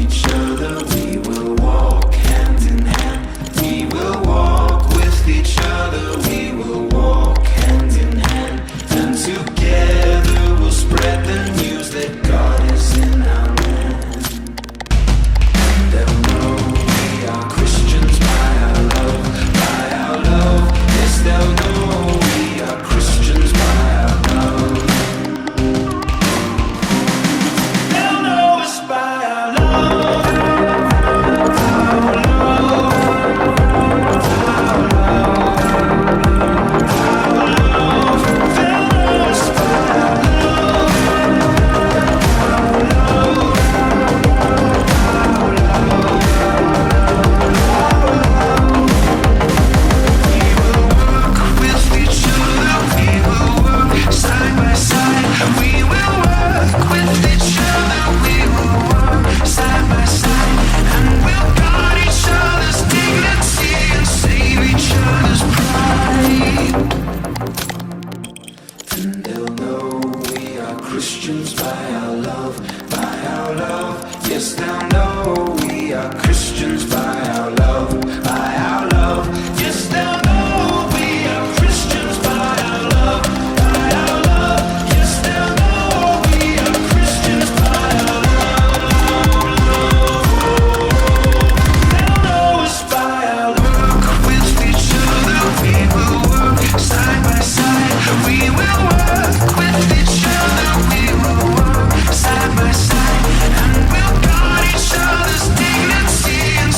each other. We will walk hand in hand. We will walk with each other. We will walk hand in hand. And together we'll spread the news that God is in our land. And they'll know we are Christians by our love, by our love. Yes, they'll know we are Christians by our love. They'll know us by our love, our love, our love, our love. They'll know us by our love, our love, our love, our love. We will work with each other. We will work side by side. We will work with each other. We will work side by side. And we'll guard each other's dignity and save each other's pride. And they'll know we are Christians by our love, by our love. Yes, they'll know we are Christians by our love, by our love. Yes, they'll know we are Christians by our love, by our love. Yes, they'll know we are Christians by our love, love. They'll know us by our work with each other. We will work side by side. We will work with each other. We will work side by side. And we'll guard each other's dignity and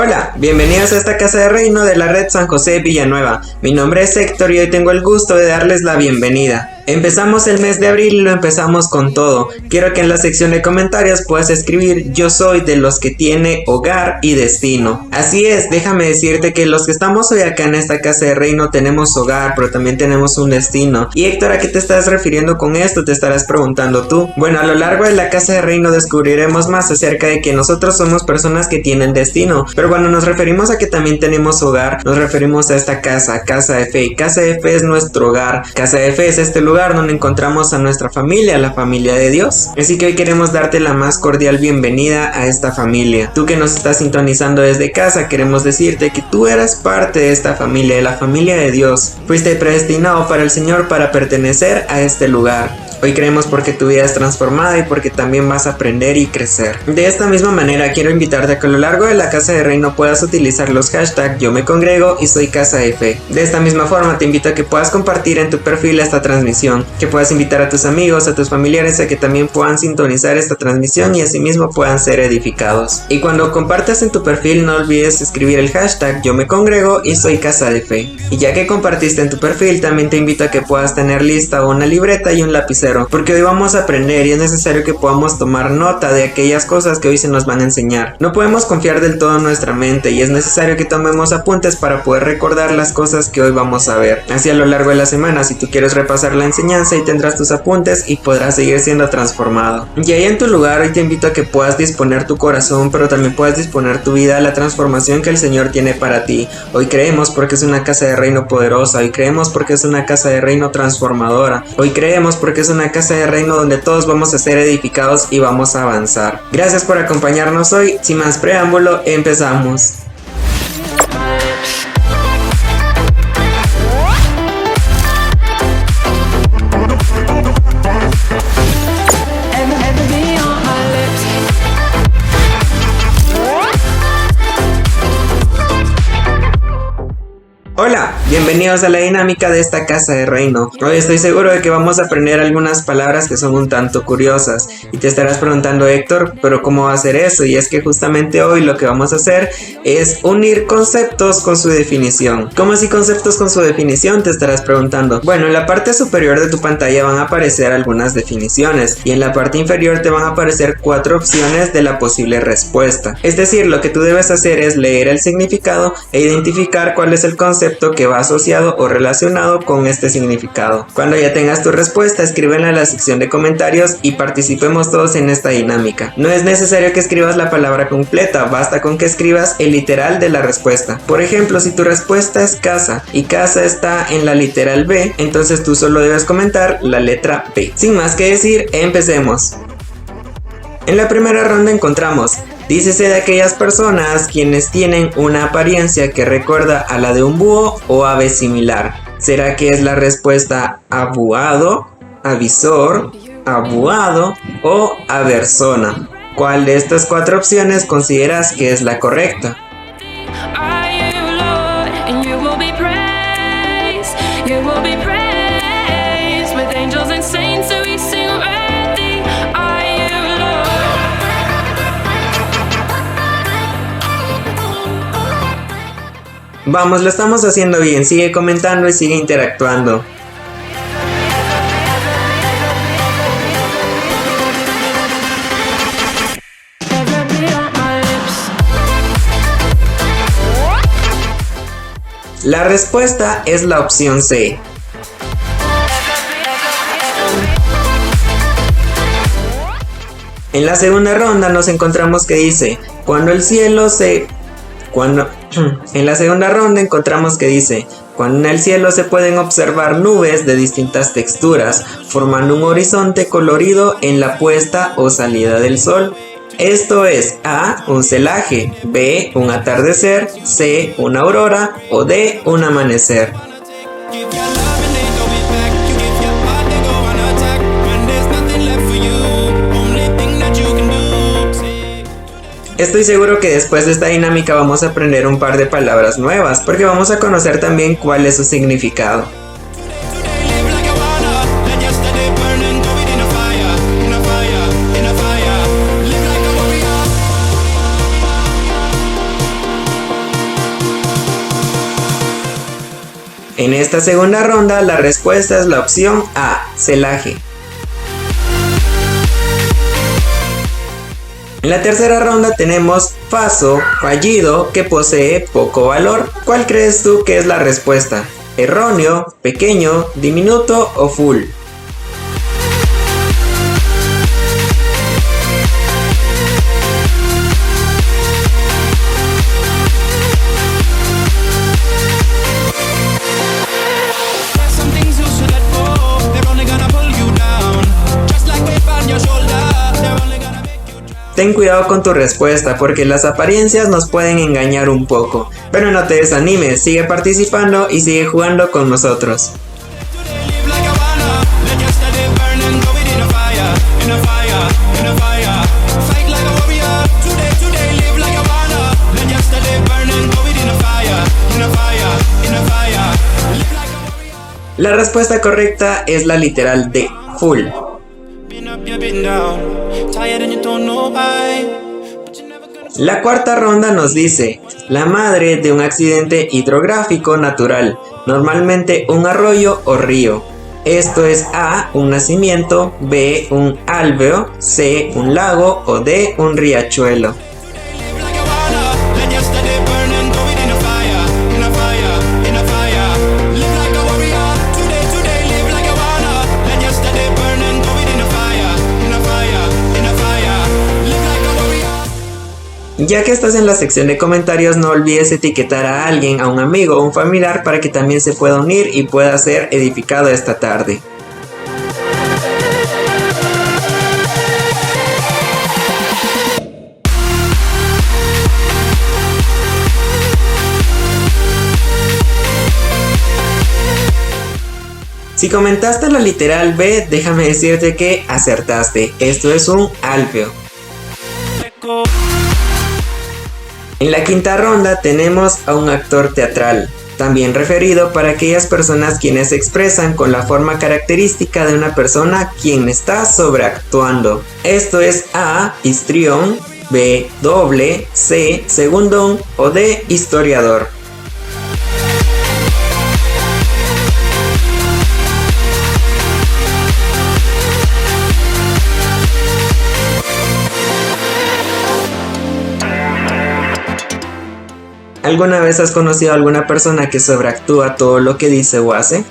Hola, bienvenidos a esta casa de reino de la red San José Villanueva. Mi nombre es Héctor y hoy tengo el gusto de darles la bienvenida. Empezamos el mes de abril y lo empezamos con todo. Quiero que en la sección de comentarios puedas escribir: yo soy de los que tiene hogar y destino. Así es, déjame decirte que los que estamos hoy acá en esta casa de reino tenemos hogar, pero también tenemos un destino. Y Héctor, ¿a qué te estás refiriendo con esto? Te estarás preguntando tú. Bueno, a lo largo de la casa de reino descubriremos más acerca de que nosotros somos personas que tienen destino. Pero cuando nos referimos a que también tenemos hogar, nos referimos a esta casa, Casa de Fe. Casa de Fe es nuestro hogar. Casa de Fe es este lugar donde encontramos a nuestra familia, la familia de Dios. Así que hoy queremos darte la más cordial bienvenida a esta familia. Tú que nos estás sintonizando desde casa, queremos decirte que tú eras parte de esta familia, de la familia de Dios. Fuiste predestinado para el Señor para pertenecer a este lugar. Hoy creemos porque tu vida es transformada y porque también vas a aprender y crecer. De esta misma manera quiero invitarte a que a lo largo de la casa de reino puedas utilizar los hashtags yo me congrego y soy casa de fe. De esta misma forma te invito a que puedas compartir en tu perfil esta transmisión, que puedas invitar a tus amigos, a tus familiares a que también puedan sintonizar esta transmisión y asimismo puedan ser edificados. Y cuando compartas en tu perfil no olvides escribir el hashtag yo me congrego y soy casa de fe. Y ya que compartiste en tu perfil, también te invito a que puedas tener lista una libreta y un lapicero, porque hoy vamos a aprender y es necesario que podamos tomar nota de aquellas cosas que hoy se nos van a enseñar. No podemos confiar del todo en nuestra mente y es necesario que tomemos apuntes para poder recordar las cosas que hoy vamos a ver. Así a lo largo de la semana, si tú quieres repasar la enseñanza, y tendrás tus apuntes y podrás seguir siendo transformado. Y ahí en tu lugar hoy te invito a que puedas disponer tu corazón, pero también puedas disponer tu vida a la transformación que el Señor tiene para ti. Hoy creemos porque es una casa de reino poderosa, hoy creemos porque es una casa de reino transformadora, hoy creemos porque es una casa de reino donde todos vamos a ser edificados y vamos a avanzar. Gracias por acompañarnos hoy. Sin más preámbulo, empezamos. Hola, bienvenidos a la dinámica de esta casa de reino. Hoy estoy seguro de que vamos a aprender algunas palabras que son un tanto curiosas y te estarás preguntando: Héctor, ¿pero cómo va a ser eso? Y es que justamente hoy lo que vamos a hacer es unir conceptos con su definición. ¿Cómo así conceptos con su definición? Te estarás preguntando. Bueno, en la parte superior de tu pantalla van a aparecer algunas definiciones y en la parte inferior te van a aparecer 4 opciones de la posible respuesta. Es decir, lo que tú debes hacer es leer el significado e identificar cuál es el concepto que va asociado o relacionado con este significado. Cuando ya tengas tu respuesta, escríbela en la sección de comentarios y participemos todos en esta dinámica. No es necesario que escribas la palabra completa, basta con que escribas el literal de la respuesta. Por ejemplo, si tu respuesta es casa y casa está en la literal B, entonces tú solo debes comentar la letra B. Sin más que decir, empecemos. En la primera ronda encontramos: dícese de aquellas personas quienes tienen una apariencia que recuerda a la de un búho o ave similar. ¿Será que es la respuesta abuado, avisor, abuado o aversona? ¿Cuál de estas 4 opciones consideras que es la correcta? Vamos, lo estamos haciendo bien, sigue comentando y sigue interactuando. La respuesta es la opción C. En la segunda ronda nos encontramos que dice: en la segunda ronda encontramos que dice: cuando en el cielo se pueden observar nubes de distintas texturas, formando un horizonte colorido en la puesta o salida del sol. Esto es: A, un celaje; B, un atardecer; C, una aurora; o D, un amanecer. Estoy seguro que después de esta dinámica vamos a aprender un par de palabras nuevas, porque vamos a conocer también cuál es su significado. En esta segunda ronda la respuesta es la opción A, celaje. En la tercera ronda tenemos falso, fallido, que posee poco valor. ¿Cuál crees tú que es la respuesta? ¿Erróneo, pequeño, diminuto o full? Ten cuidado con tu respuesta porque las apariencias nos pueden engañar un poco, pero no te desanimes, sigue participando y sigue jugando con nosotros. La respuesta correcta es la literal D, full. La cuarta ronda nos dice, la madre de un accidente hidrográfico natural, normalmente un arroyo o río. Esto es A, un nacimiento, B, un alveo, C, un lago o D, un riachuelo. Ya que estás en la sección de comentarios, no olvides etiquetar a alguien, a un amigo o un familiar para que también se pueda unir y pueda ser edificado esta tarde. Si comentaste la literal B, déjame decirte que acertaste. Esto es un alveo. En la quinta ronda tenemos a un actor teatral, también referido para aquellas personas quienes se expresan con la forma característica de una persona quien está sobreactuando. Esto es A, histrión, B, doble, C, segundón o D, historiador. ¿Alguna vez has conocido a alguna persona que sobreactúa todo lo que dice o hace?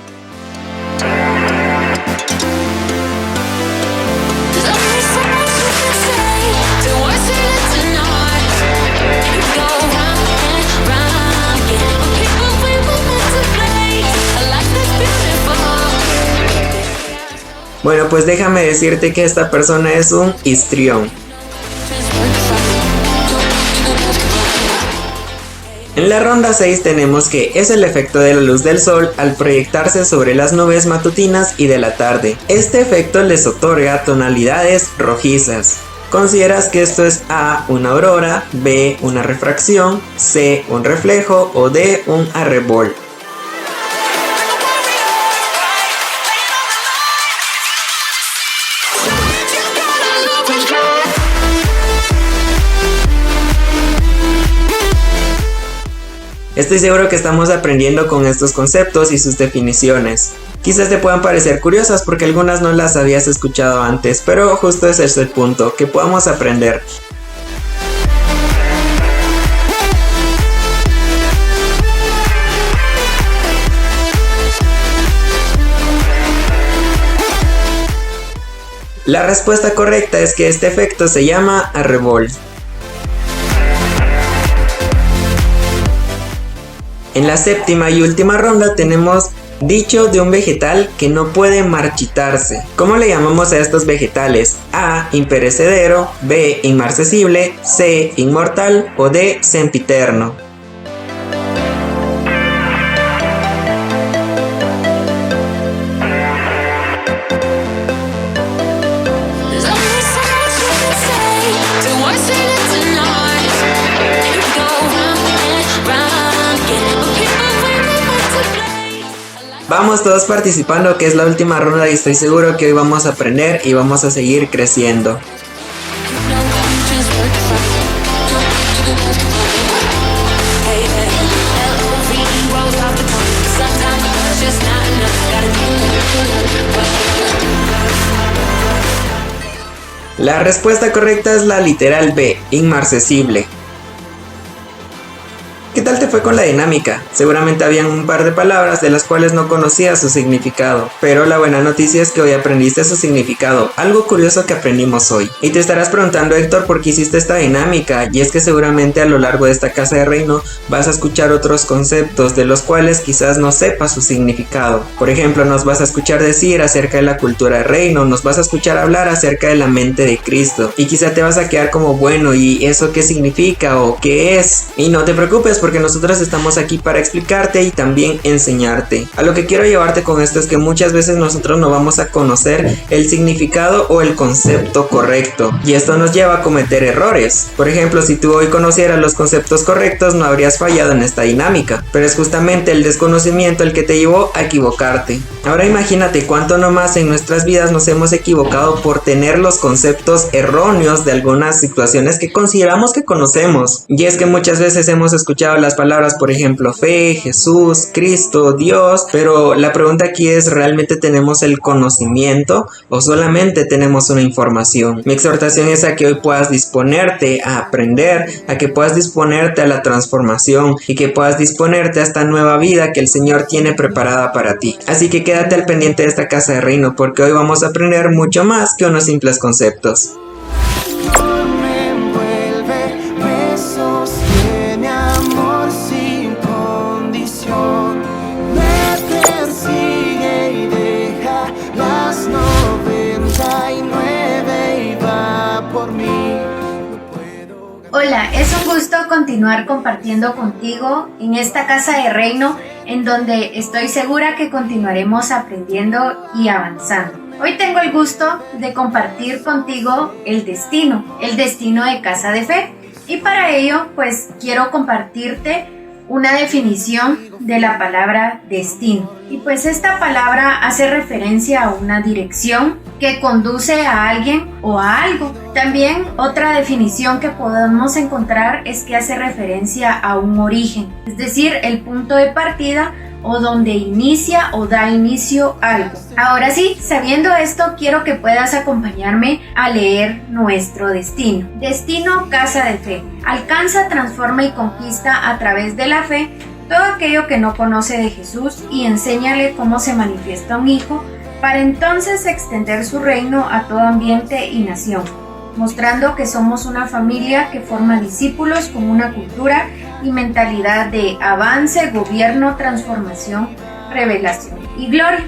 Bueno, pues déjame decirte que esta persona es un histrión. En la ronda 6 tenemos que es el efecto de la luz del sol al proyectarse sobre las nubes matutinas y de la tarde. Este efecto les otorga tonalidades rojizas. ¿Consideras que esto es A, una aurora, B, una refracción, C, un reflejo o D, un arrebol? Estoy seguro que estamos aprendiendo con estos conceptos y sus definiciones. Quizás te puedan parecer curiosas porque algunas no las habías escuchado antes, pero justo ese es el punto, que podamos aprender. La respuesta correcta es que este efecto se llama arrebol. En la séptima y última ronda tenemos dicho de un vegetal que no puede marchitarse. ¿Cómo le llamamos a estos vegetales? A, imperecedero, B, inmarcesible, C, inmortal o D, sempiterno. Vamos todos participando, que es la última ronda y estoy seguro que hoy vamos a aprender y vamos a seguir creciendo. La respuesta correcta es la literal B, inmarcesible. ¿Qué tal te fue con la dinámica? Seguramente habían un par de palabras de las cuales no conocías su significado, pero la buena noticia es que hoy aprendiste su significado, algo curioso que aprendimos hoy. Y te estarás preguntando, Héctor, ¿por qué hiciste esta dinámica? Y es que seguramente a lo largo de esta casa de reino vas a escuchar otros conceptos de los cuales quizás no sepas su significado. Por ejemplo, nos vas a escuchar decir acerca de la cultura de reino, nos vas a escuchar hablar acerca de la mente de Cristo, y quizá te vas a quedar como, bueno, ¿y eso qué significa o qué es? Y no te preocupes, porque nosotros estamos aquí para explicarte y también enseñarte. A lo que quiero llevarte con esto es que muchas veces nosotros no vamos a conocer el significado o el concepto correcto, y esto nos lleva a cometer errores. Por ejemplo, si tú hoy conocieras los conceptos correctos, no habrías fallado en esta dinámica, pero es justamente el desconocimiento el que te llevó a equivocarte. Ahora imagínate cuánto nomás en nuestras vidas nos hemos equivocado por tener los conceptos erróneos de algunas situaciones que consideramos que conocemos. Y es que muchas veces hemos escuchado las palabras, por ejemplo, fe, Jesús, Cristo, Dios, pero la pregunta aquí es, ¿realmente tenemos el conocimiento o solamente tenemos una información? Mi exhortación es a que hoy puedas disponerte a aprender, a que puedas disponerte a la transformación y que puedas disponerte a esta nueva vida que el Señor tiene preparada para ti. Así que quédate al pendiente de esta casa de reino, porque hoy vamos a aprender mucho más que unos simples conceptos. Hola, es un gusto continuar compartiendo contigo en esta casa de reino en donde estoy segura que continuaremos aprendiendo y avanzando. Hoy tengo el gusto de compartir contigo el destino de Casa de Fe, y para ello pues quiero compartirte una definición de la palabra destino. Y pues esta palabra hace referencia a una dirección que conduce a alguien o a algo. También otra definición que podemos encontrar es que hace referencia a un origen, es decir, el punto de partida o donde inicia o da inicio algo. Ahora sí, sabiendo esto, quiero que puedas acompañarme a leer nuestro destino. Destino Casa de Fe. Alcanza, transforma y conquista a través de la fe todo aquello que no conoce de Jesús y enséñale cómo se manifiesta un hijo para entonces extender su reino a todo ambiente y nación, mostrando que somos una familia que forma discípulos con una cultura y mentalidad de avance, gobierno, transformación, revelación y gloria.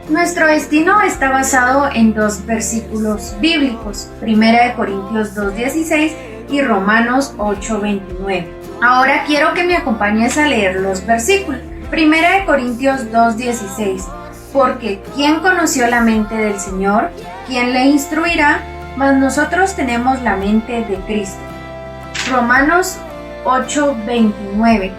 Nuestro destino está basado en dos versículos bíblicos, 1 Corintios 2:16 y Romanos 8:29. Ahora quiero que me acompañes a leer los versículos. 1 Corintios 2:16. Porque ¿quién conoció la mente del Señor? ¿Quién le instruirá? Mas nosotros tenemos la mente de Cristo. Romanos 8:29.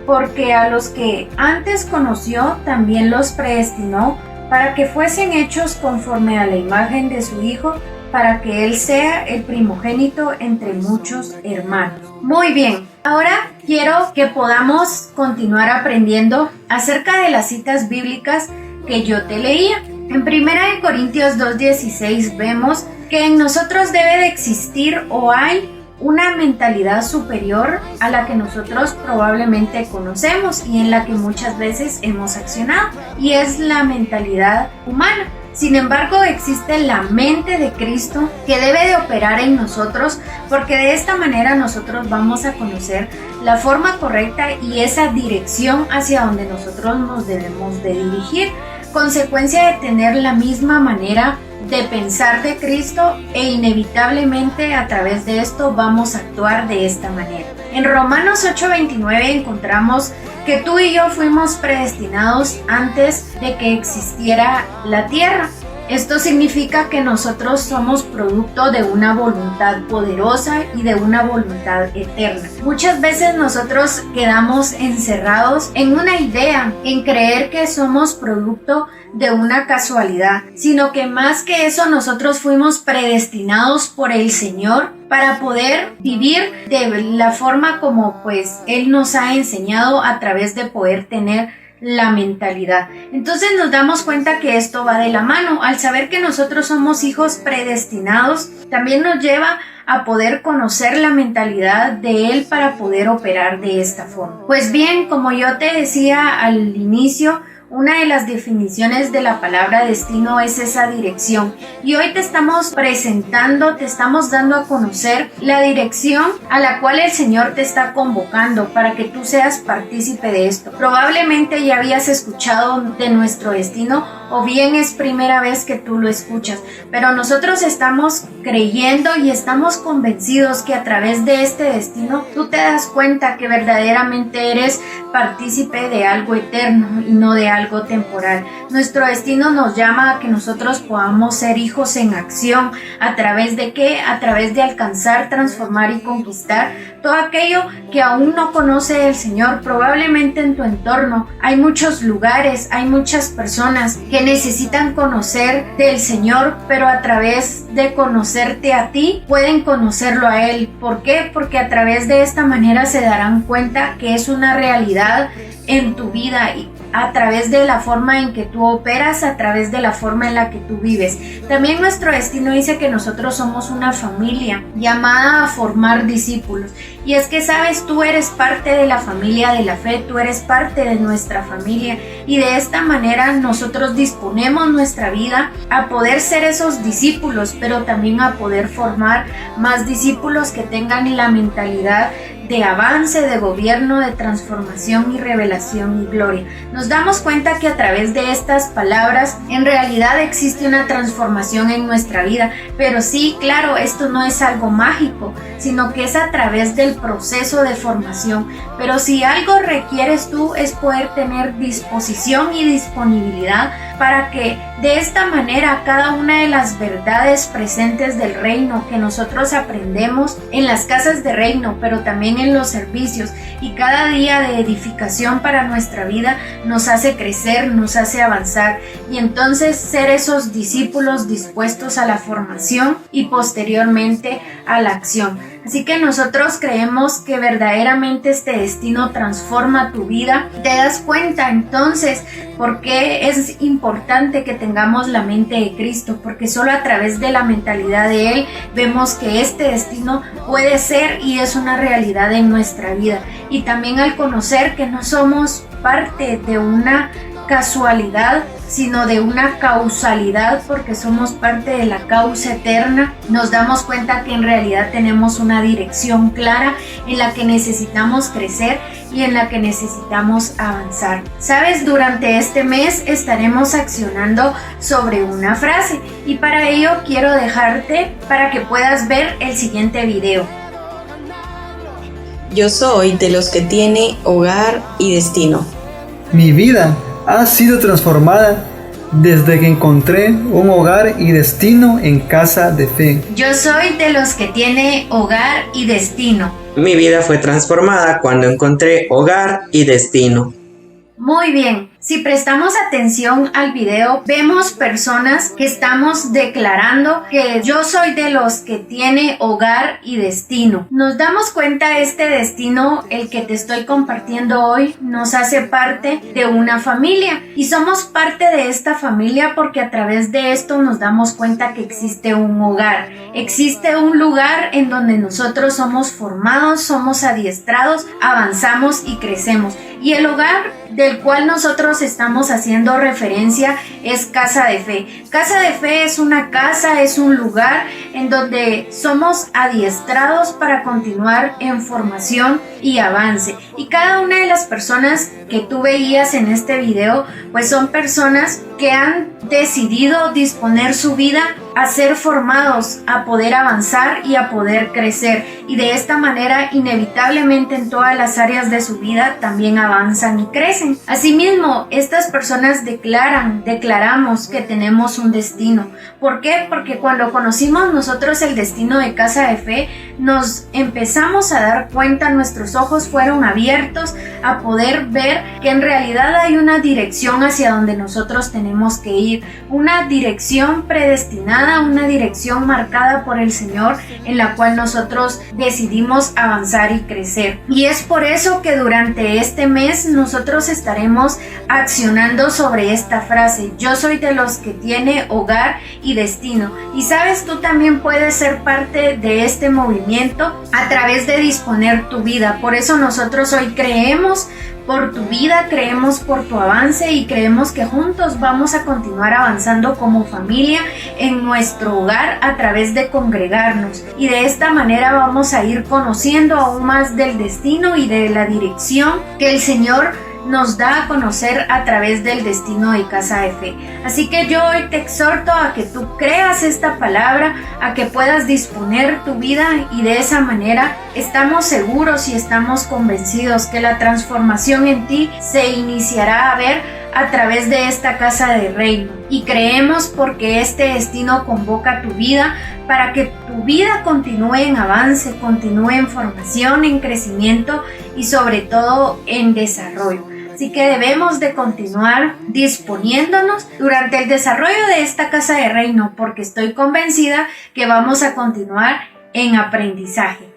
Porque a los que antes conoció también los predestinó para que fuesen hechos conforme a la imagen de su Hijo, para que Él sea el primogénito entre muchos hermanos. Muy bien, ahora quiero que podamos continuar aprendiendo acerca de las citas bíblicas que yo te leía. En 1 Corintios 2:16 vemos que en nosotros debe de existir o hay una mentalidad superior a la que nosotros probablemente conocemos y en la que muchas veces hemos accionado, y es la mentalidad humana. Sin embargo, existe la mente de Cristo que debe de operar en nosotros, porque de esta manera nosotros vamos a conocer la forma correcta y esa dirección hacia donde nosotros nos debemos de dirigir, consecuencia de tener la misma manera de pensar de Cristo, e inevitablemente a través de esto vamos a actuar de esta manera. En Romanos 8:29 encontramos que tú y yo fuimos predestinados antes de que existiera la tierra. Esto significa que nosotros somos producto de una voluntad poderosa y de una voluntad eterna. Muchas veces nosotros quedamos encerrados en una idea, en creer que somos producto de una casualidad, sino que más que eso nosotros fuimos predestinados por el Señor para poder vivir de la forma como pues Él nos ha enseñado, a través de poder tener la mentalidad. Entonces nos damos cuenta que esto va de la mano. Al saber que nosotros somos hijos predestinados, también nos lleva a poder conocer la mentalidad de Él para poder operar de esta forma. Pues bien, como yo te decía al inicio, una de las definiciones de la palabra destino es esa dirección. Y hoy te estamos presentando, te estamos dando a conocer la dirección a la cual el Señor te está convocando para que tú seas partícipe de esto. Probablemente ya habías escuchado de nuestro destino o bien es primera vez que tú lo escuchas. Pero nosotros estamos creyendo y estamos convencidos que a través de este destino tú te das cuenta que verdaderamente eres partícipe de algo eterno y no de algo temporal. Nuestro destino nos llama a que nosotros podamos ser hijos en acción. ¿A través de qué? A través de alcanzar, transformar y conquistar todo aquello que aún no conoce el Señor. Probablemente en tu entorno hay muchos lugares, hay muchas personas que necesitan conocer del Señor, pero a través de conocerte a ti, pueden conocerlo a Él. ¿Por qué? Porque a través de esta manera se darán cuenta que es una realidad en tu vida y a través de la forma en que tú operas, a través de la forma en la que tú vives. También nuestro destino dice que nosotros somos una familia llamada a formar discípulos. Y es que, sabes, tú eres parte de la familia de la fe, tú eres parte de nuestra familia y de esta manera nosotros disponemos nuestra vida a poder ser esos discípulos, pero también a poder formar más discípulos que tengan la mentalidad de avance, de gobierno, de transformación y revelación y gloria. Nos damos cuenta que a través de estas palabras en realidad existe una transformación en nuestra vida, pero sí, claro, esto no es algo mágico, sino que es a través del proceso de formación. Pero si algo requieres tú es poder tener disposición y disponibilidad para que de esta manera cada una de las verdades presentes del reino que nosotros aprendemos en las casas de reino, pero también en los servicios y cada día de edificación para nuestra vida nos hace crecer, nos hace avanzar y entonces ser esos discípulos dispuestos a la formación y posteriormente a la acción. Así que nosotros creemos que verdaderamente este destino transforma tu vida. Te das cuenta entonces por qué es importante que tengamos la mente de Cristo, porque solo a través de la mentalidad de Él vemos que este destino puede ser y es una realidad en nuestra vida. Y también al conocer que no somos parte de una casualidad, sino de una causalidad, porque somos parte de la causa eterna, nos damos cuenta que en realidad tenemos una dirección clara en la que necesitamos crecer y en la que necesitamos avanzar. Sabes, durante este mes estaremos accionando sobre una frase y para ello quiero dejarte para que puedas ver el siguiente video. Yo soy de los que tiene hogar y destino. Mi vida ha sido transformada desde que encontré un hogar y destino en Casa de Fe. Yo soy de los que tiene hogar y destino. Mi vida fue transformada cuando encontré hogar y destino. Muy bien, si prestamos atención al video, vemos personas que estamos declarando que yo soy de los que tiene hogar y destino. Nos damos cuenta este destino, el que te estoy compartiendo hoy, nos hace parte de una familia y somos parte de esta familia porque a través de esto nos damos cuenta que existe un hogar, existe un lugar en donde nosotros somos formados, somos adiestrados, avanzamos y crecemos. Y el hogar del cual nosotros estamos haciendo referencia es Casa de Fe. Casa de Fe es una casa, es un lugar en donde somos adiestrados para continuar en formación y avance. Y cada una de las personas que tú veías en este video, pues son personas que han decidido disponer su vida a ser formados, a poder avanzar y a poder crecer. Y de esta manera, inevitablemente en todas las áreas de su vida también avanzan y crecen. Asimismo, estas personas declaramos que tenemos un destino. ¿Por qué? Porque cuando conocimos nosotros el destino de Casa de Fe, nos empezamos a dar cuenta, nuestros ojos fueron abiertos a poder ver que en realidad hay una dirección hacia donde nosotros tenemos que ir, una dirección predestinada, una dirección marcada por el Señor en la cual nosotros decidimos avanzar y crecer. Y es por eso que durante este mes nosotros estaremos accionando sobre esta frase: yo soy de los que tiene hogar y destino. Y sabes, tú también puedes ser parte de este movimiento a través de disponer tu vida. Por eso nosotros hoy creemos por tu vida, creemos por tu avance y creemos que juntos vamos a continuar avanzando como familia en nuestro hogar a través de congregarnos, y de esta manera vamos a ir conociendo aún más del destino y de la dirección que el Señor nos da a conocer a través del destino de Casa de Fe. Así que yo hoy te exhorto a que tú creas esta palabra, a que puedas disponer tu vida, y de esa manera estamos seguros y estamos convencidos que la transformación en ti se iniciará a ver a través de esta casa de reino. Y creemos porque este destino convoca tu vida para que tu vida continúe en avance, continúe en formación, en crecimiento y sobre todo en desarrollo. Así que debemos de continuar disponiéndonos durante el desarrollo de esta casa de reino, porque estoy convencida que vamos a continuar en aprendizaje.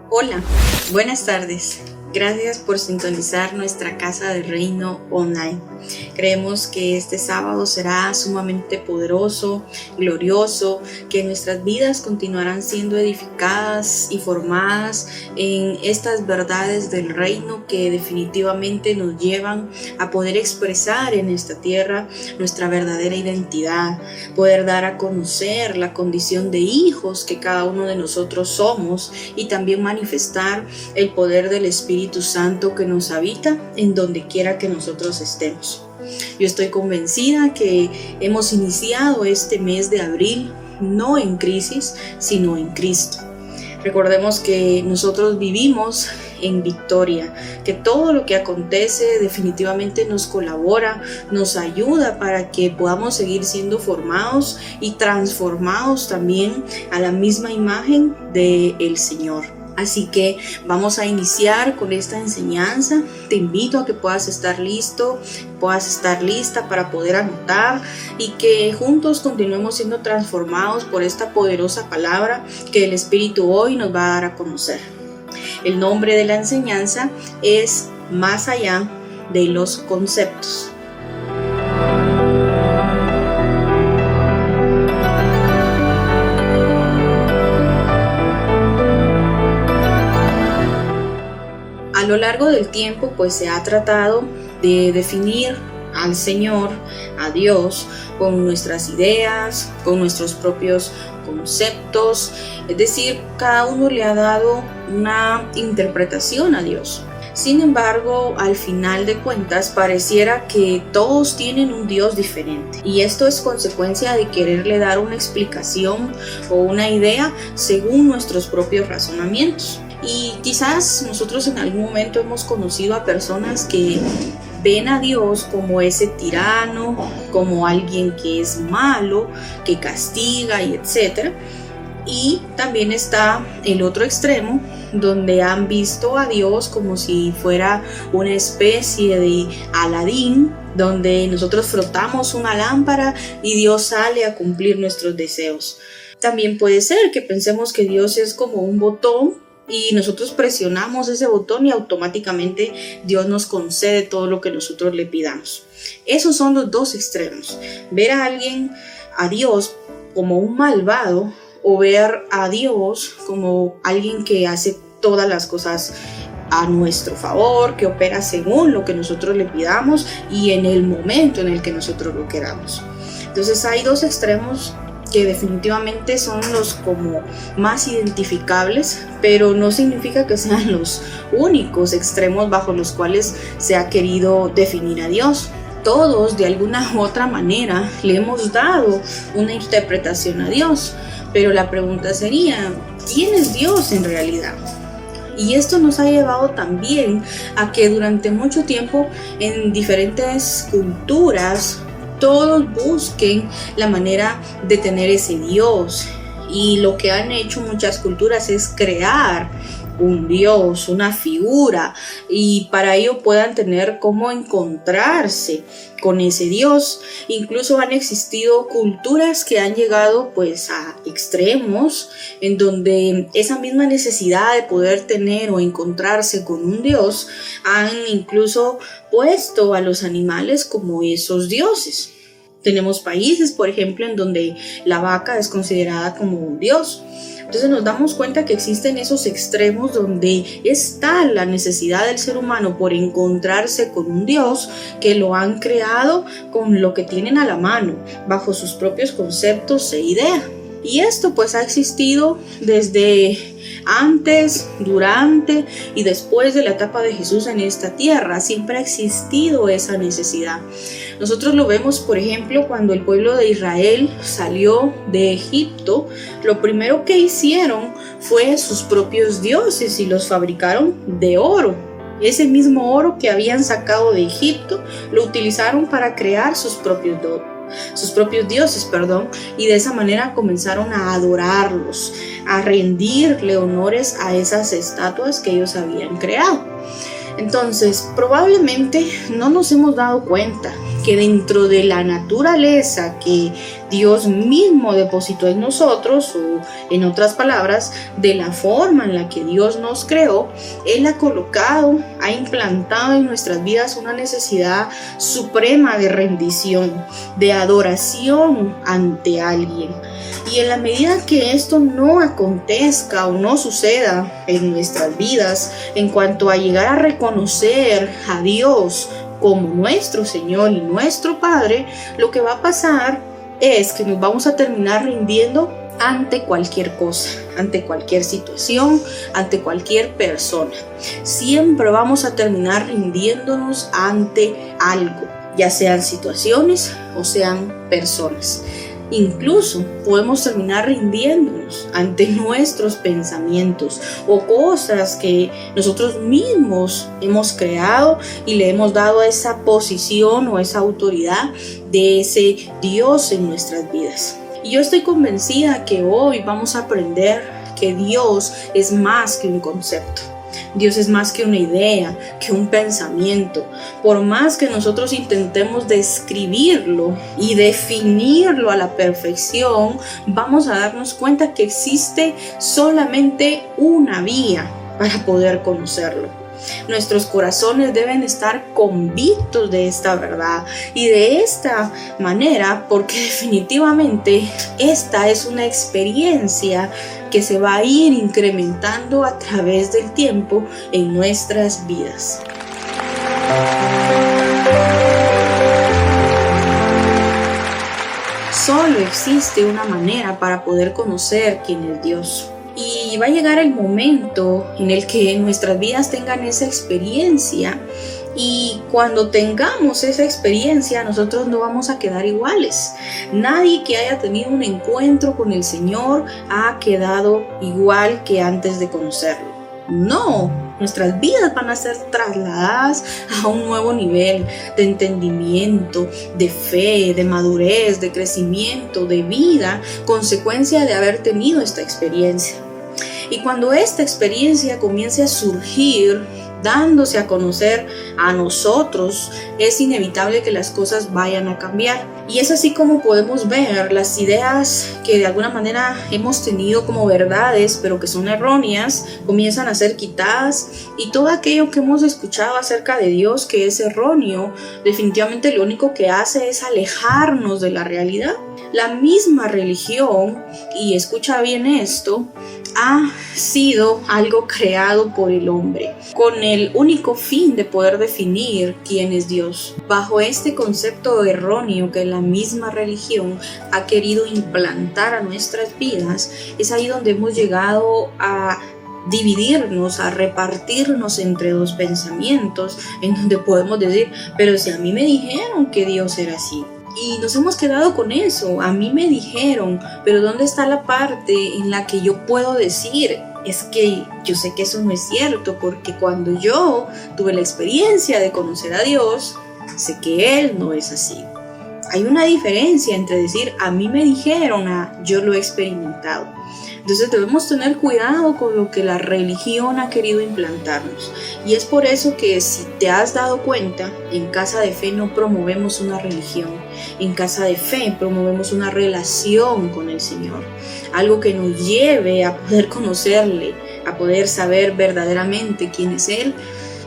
Hola, buenas tardes. Gracias por sintonizar nuestra Casa de Reino online. Creemos que este sábado será sumamente poderoso, glorioso, que nuestras vidas continuarán siendo edificadas y formadas en estas verdades del reino que definitivamente nos llevan a poder expresar en esta tierra nuestra verdadera identidad, poder dar a conocer la condición de hijos que cada uno de nosotros somos y también manifestar el poder del Espíritu Santo que nos habita en donde quiera que nosotros estemos. Yo estoy convencida que hemos iniciado este mes de abril no en crisis, sino en Cristo. Recordemos que nosotros vivimos en victoria, que todo lo que acontece definitivamente nos colabora, nos ayuda para que podamos seguir siendo formados y transformados también a la misma imagen del Señor. Así que vamos a iniciar con esta enseñanza. Te invito a que puedas estar listo, puedas estar lista para poder anotar y que juntos continuemos siendo transformados por esta poderosa palabra que el Espíritu hoy nos va a dar a conocer. El nombre de la enseñanza es Más allá de los conceptos. A lo largo del tiempo, pues se ha tratado de definir al Señor, a Dios, con nuestras ideas, con nuestros propios conceptos. Es decir, cada uno le ha dado una interpretación a Dios. Sin embargo, al final de cuentas, pareciera que todos tienen un Dios diferente. Y esto es consecuencia de quererle dar una explicación o una idea según nuestros propios razonamientos. Y quizás nosotros en algún momento hemos conocido a personas que ven a Dios como ese tirano, como alguien que es malo, que castiga y etc. Y también está el otro extremo, donde han visto a Dios como si fuera una especie de Aladín, donde nosotros frotamos una lámpara y Dios sale a cumplir nuestros deseos. También puede ser que pensemos que Dios es como un botón y nosotros presionamos ese botón y automáticamente Dios nos concede todo lo que nosotros le pidamos. Esos son los dos extremos. Ver a alguien, a Dios, como un malvado, o ver a Dios como alguien que hace todas las cosas a nuestro favor, que opera según lo que nosotros le pidamos y en el momento en el que nosotros lo queramos. Entonces hay dos extremos que definitivamente son los como más identificables, pero no significa que sean los únicos extremos bajo los cuales se ha querido definir a Dios. Todos de alguna u otra manera le hemos dado una interpretación a Dios, pero la pregunta sería, ¿quién es Dios en realidad? Y esto nos ha llevado también a que durante mucho tiempo en diferentes culturas todos busquen la manera de tener ese Dios. Y lo que han hecho muchas culturas es crear un Dios, una figura, y para ello puedan tener cómo encontrarse con ese Dios. Incluso han existido culturas que han llegado pues a extremos en donde esa misma necesidad de poder tener o encontrarse con un Dios han incluso puesto a los animales como esos dioses. Tenemos países, por ejemplo, en donde la vaca es considerada como un dios. Entonces nos damos cuenta que existen esos extremos donde está la necesidad del ser humano por encontrarse con un Dios que lo han creado con lo que tienen a la mano, bajo sus propios conceptos e ideas. Y esto pues ha existido desde antes, durante y después de la etapa de Jesús en esta tierra. Siempre ha existido esa necesidad. Nosotros lo vemos, por ejemplo, cuando el pueblo de Israel salió de Egipto, lo primero que hicieron fue sus propios dioses y los fabricaron de oro. Ese mismo oro que habían sacado de Egipto lo utilizaron para crear sus propios dioses, y de esa manera comenzaron a adorarlos, a rendirle honores a esas estatuas que ellos habían creado. Entonces, probablemente no nos hemos dado cuenta que dentro de la naturaleza que Dios mismo depositó en nosotros, o en otras palabras, de la forma en la que Dios nos creó, Él ha colocado, ha implantado en nuestras vidas una necesidad suprema de rendición, de adoración ante alguien. Y en la medida que esto no acontezca o no suceda en nuestras vidas, en cuanto a llegar a reconocer a Dios como nuestro Señor y nuestro Padre, lo que va a pasar es que nos vamos a terminar rindiendo ante cualquier cosa, ante cualquier situación, ante cualquier persona. Siempre vamos a terminar rindiéndonos ante algo, ya sean situaciones o sean personas. Incluso podemos terminar rindiéndonos ante nuestros pensamientos o cosas que nosotros mismos hemos creado y le hemos dado esa posición o esa autoridad de ese Dios en nuestras vidas. Y yo estoy convencida que hoy vamos a aprender que Dios es más que un concepto. Dios es más que una idea, que un pensamiento. Por más que nosotros intentemos describirlo y definirlo a la perfección, vamos a darnos cuenta que existe solamente una vía para poder conocerlo. Nuestros corazones deben estar convictos de esta verdad y de esta manera, porque definitivamente esta es una experiencia que se va a ir incrementando a través del tiempo en nuestras vidas. Solo existe una manera para poder conocer quién es Dios. Y va a llegar el momento en el que nuestras vidas tengan esa experiencia, y cuando tengamos esa experiencia nosotros no vamos a quedar iguales. Nadie que haya tenido un encuentro con el Señor ha quedado igual que antes de conocerlo. No, nuestras vidas van a ser trasladadas a un nuevo nivel de entendimiento, de fe, de madurez, de crecimiento, de vida, consecuencia de haber tenido esta experiencia. Y cuando esta experiencia comience a surgir, dándose a conocer a nosotros, es inevitable que las cosas vayan a cambiar. Y es así como podemos ver las ideas que de alguna manera hemos tenido como verdades, pero que son erróneas, comienzan a ser quitadas, y todo aquello que hemos escuchado acerca de Dios que es erróneo, definitivamente lo único que hace es alejarnos de la realidad. La misma religión, y escucha bien esto, ha sido algo creado por el hombre, con el único fin de poder definir quién es Dios. Bajo este concepto erróneo que la misma religión ha querido implantar a nuestras vidas, es ahí donde hemos llegado a dividirnos, a repartirnos entre dos pensamientos, en donde podemos decir, pero si a mí me dijeron que Dios era así. Y nos hemos quedado con eso, a mí me dijeron, pero ¿dónde está la parte en la que yo puedo decir? Es que yo sé que eso no es cierto, porque cuando yo tuve la experiencia de conocer a Dios, sé que Él no es así. Hay una diferencia entre decir, a mí me dijeron, a yo lo he experimentado. Entonces debemos tener cuidado con lo que la religión ha querido implantarnos. Y es por eso que, si te has dado cuenta, en Casa de Fe no promovemos una religión. En Casa de Fe promovemos una relación con el Señor. Algo que nos lleve a poder conocerle, a poder saber verdaderamente quién es Él,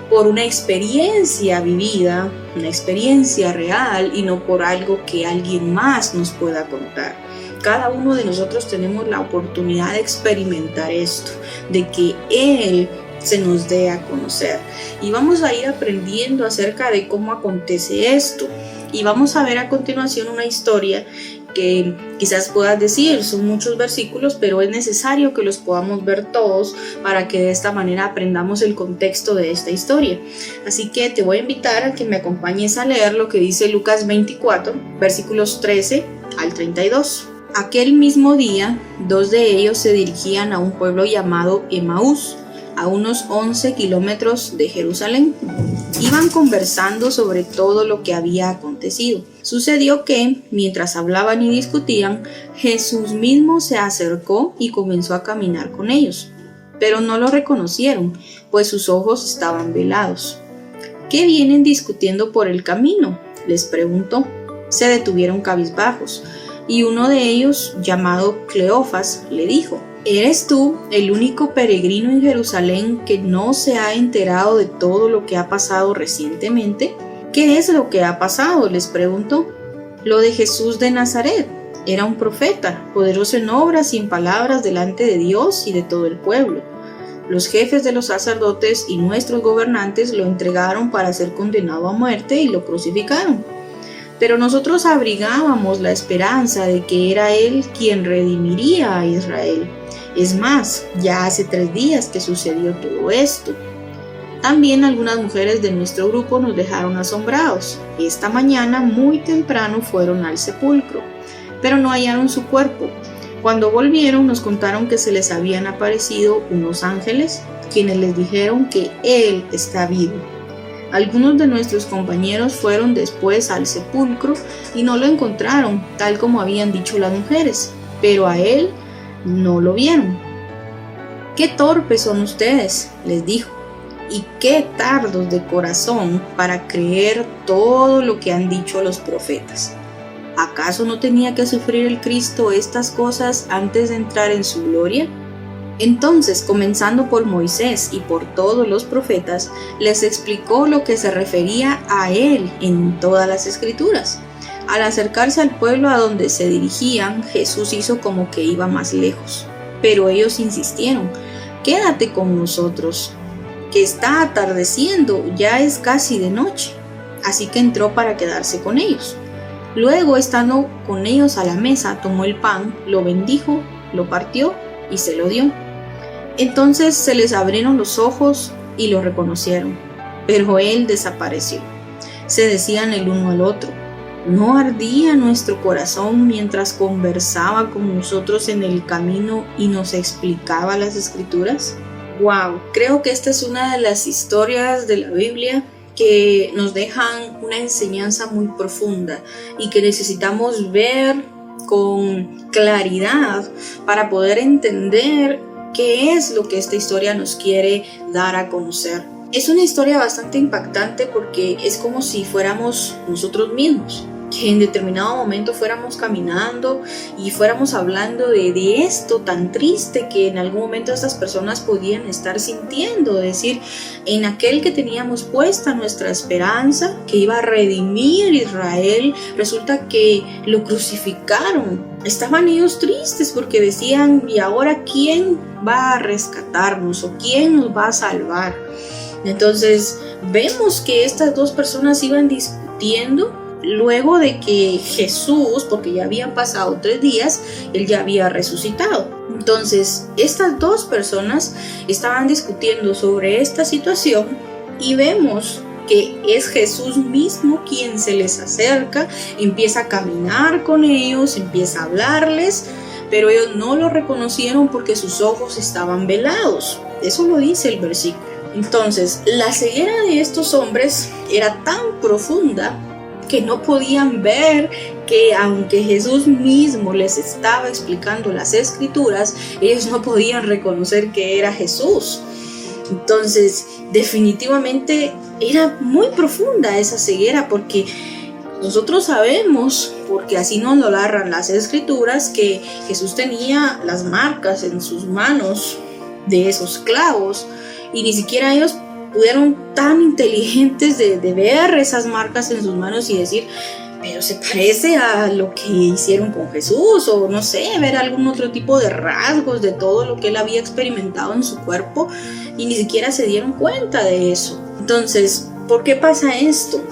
por una experiencia vivida, una experiencia real, y no por algo que alguien más nos pueda contar. Cada uno de nosotros tenemos la oportunidad de experimentar esto, de que Él se nos dé a conocer. Y vamos a ir aprendiendo acerca de cómo acontece esto. Y vamos a ver a continuación una historia que quizás puedas decir, son muchos versículos, pero es necesario que los podamos ver todos para que de esta manera aprendamos el contexto de esta historia. Así que te voy a invitar a que me acompañes a leer lo que dice Lucas 24, versículos 13 al 32. Aquel mismo día, 2 de ellos se dirigían a un pueblo llamado Emaús, a unos 11 kilómetros de Jerusalén. Iban conversando sobre todo lo que había acontecido. Sucedió que, mientras hablaban y discutían, Jesús mismo se acercó y comenzó a caminar con ellos. Pero no lo reconocieron, pues sus ojos estaban velados. ¿Qué vienen discutiendo por el camino?, les preguntó. Se detuvieron cabizbajos. Y uno de ellos, llamado Cleofas, le dijo: ¿Eres tú el único peregrino en Jerusalén que no se ha enterado de todo lo que ha pasado recientemente? ¿Qué es lo que ha pasado?, les preguntó. Lo de Jesús de Nazaret. Era un profeta, poderoso en obras y en palabras delante de Dios y de todo el pueblo. Los jefes de los sacerdotes y nuestros gobernantes lo entregaron para ser condenado a muerte y lo crucificaron. Pero nosotros abrigábamos la esperanza de que era Él quien redimiría a Israel. Es más, ya hace 3 días que sucedió todo esto. También algunas mujeres de nuestro grupo nos dejaron asombrados. Esta mañana muy temprano fueron al sepulcro, pero no hallaron su cuerpo. Cuando volvieron nos contaron que se les habían aparecido unos ángeles, quienes les dijeron que Él está vivo. Algunos de nuestros compañeros fueron después al sepulcro y no lo encontraron, tal como habían dicho las mujeres, pero a Él no lo vieron. ¡Qué torpes son ustedes!, les dijo, y qué tardos de corazón para creer todo lo que han dicho los profetas. ¿Acaso no tenía que sufrir el Cristo estas cosas antes de entrar en su gloria? Entonces, comenzando por Moisés y por todos los profetas, les explicó lo que se refería a Él en todas las Escrituras. Al acercarse al pueblo a donde se dirigían, Jesús hizo como que iba más lejos. Pero ellos insistieron: «Quédate con nosotros, que está atardeciendo, ya es casi de noche». Así que entró para quedarse con ellos. Luego, estando con ellos a la mesa, tomó el pan, lo bendijo, lo partió y se lo dio. Entonces se les abrieron los ojos y lo reconocieron, pero Él desapareció. Se decían el uno al otro: ¿no ardía nuestro corazón mientras conversaba con nosotros en el camino y nos explicaba las Escrituras? ¡Wow! Creo que esta es una de las historias de la Biblia que nos dejan una enseñanza muy profunda y que necesitamos ver con claridad para poder entender qué es lo que esta historia nos quiere dar a conocer. Es una historia bastante impactante porque es como si fuéramos nosotros mismos, que en determinado momento fuéramos caminando y fuéramos hablando de esto tan triste que en algún momento estas personas podían estar sintiendo, decir, en aquel que teníamos puesta nuestra esperanza, que iba a redimir Israel, resulta que lo crucificaron. Estaban ellos tristes porque decían: ¿y ahora quién va a rescatarnos o quién nos va a salvar? Entonces vemos que estas dos personas iban discutiendo luego de que Jesús, porque ya habían pasado 3 días, él ya había resucitado. Entonces, estas dos personas estaban discutiendo sobre esta situación y vemos que es Jesús mismo quien se les acerca, empieza a caminar con ellos, empieza a hablarles, pero ellos no lo reconocieron porque sus ojos estaban velados. Eso lo dice el versículo. Entonces, la ceguera de estos hombres era tan profunda que no podían ver que aunque Jesús mismo les estaba explicando las escrituras, ellos no podían reconocer que era Jesús. Entonces, definitivamente era muy profunda esa ceguera, porque nosotros sabemos, porque así nos lo narran las escrituras, que Jesús tenía las marcas en sus manos de esos clavos, y ni siquiera ellos pudieron tan inteligentes de ver esas marcas en sus manos y decir, pero se parece a lo que hicieron con Jesús, o no sé, ver algún otro tipo de rasgos de todo lo que él había experimentado en su cuerpo, y ni siquiera se dieron cuenta de eso. Entonces, ¿por qué pasa esto?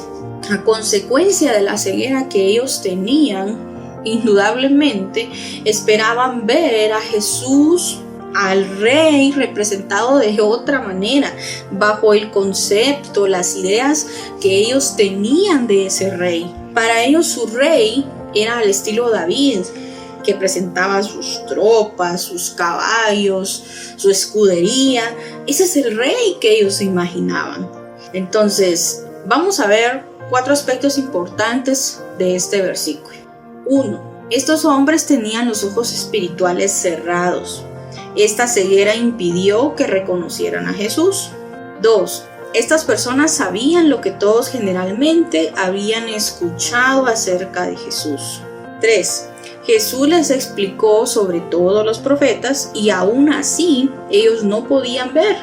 A consecuencia de la ceguera que ellos tenían, indudablemente esperaban ver a Jesús, al rey, representado de otra manera, bajo el concepto, las ideas que ellos tenían de ese rey. Para ellos su rey era al estilo David, que presentaba sus tropas, sus caballos, su escudería. Ese es el rey que ellos se imaginaban. Entonces, vamos a ver 4 aspectos importantes de este versículo. 1. Estos hombres tenían los ojos espirituales cerrados. Esta ceguera impidió que reconocieran a Jesús. 2. Estas personas sabían lo que todos generalmente habían escuchado acerca de Jesús. 3. Jesús les explicó sobre todos los profetas y aún así ellos no podían ver,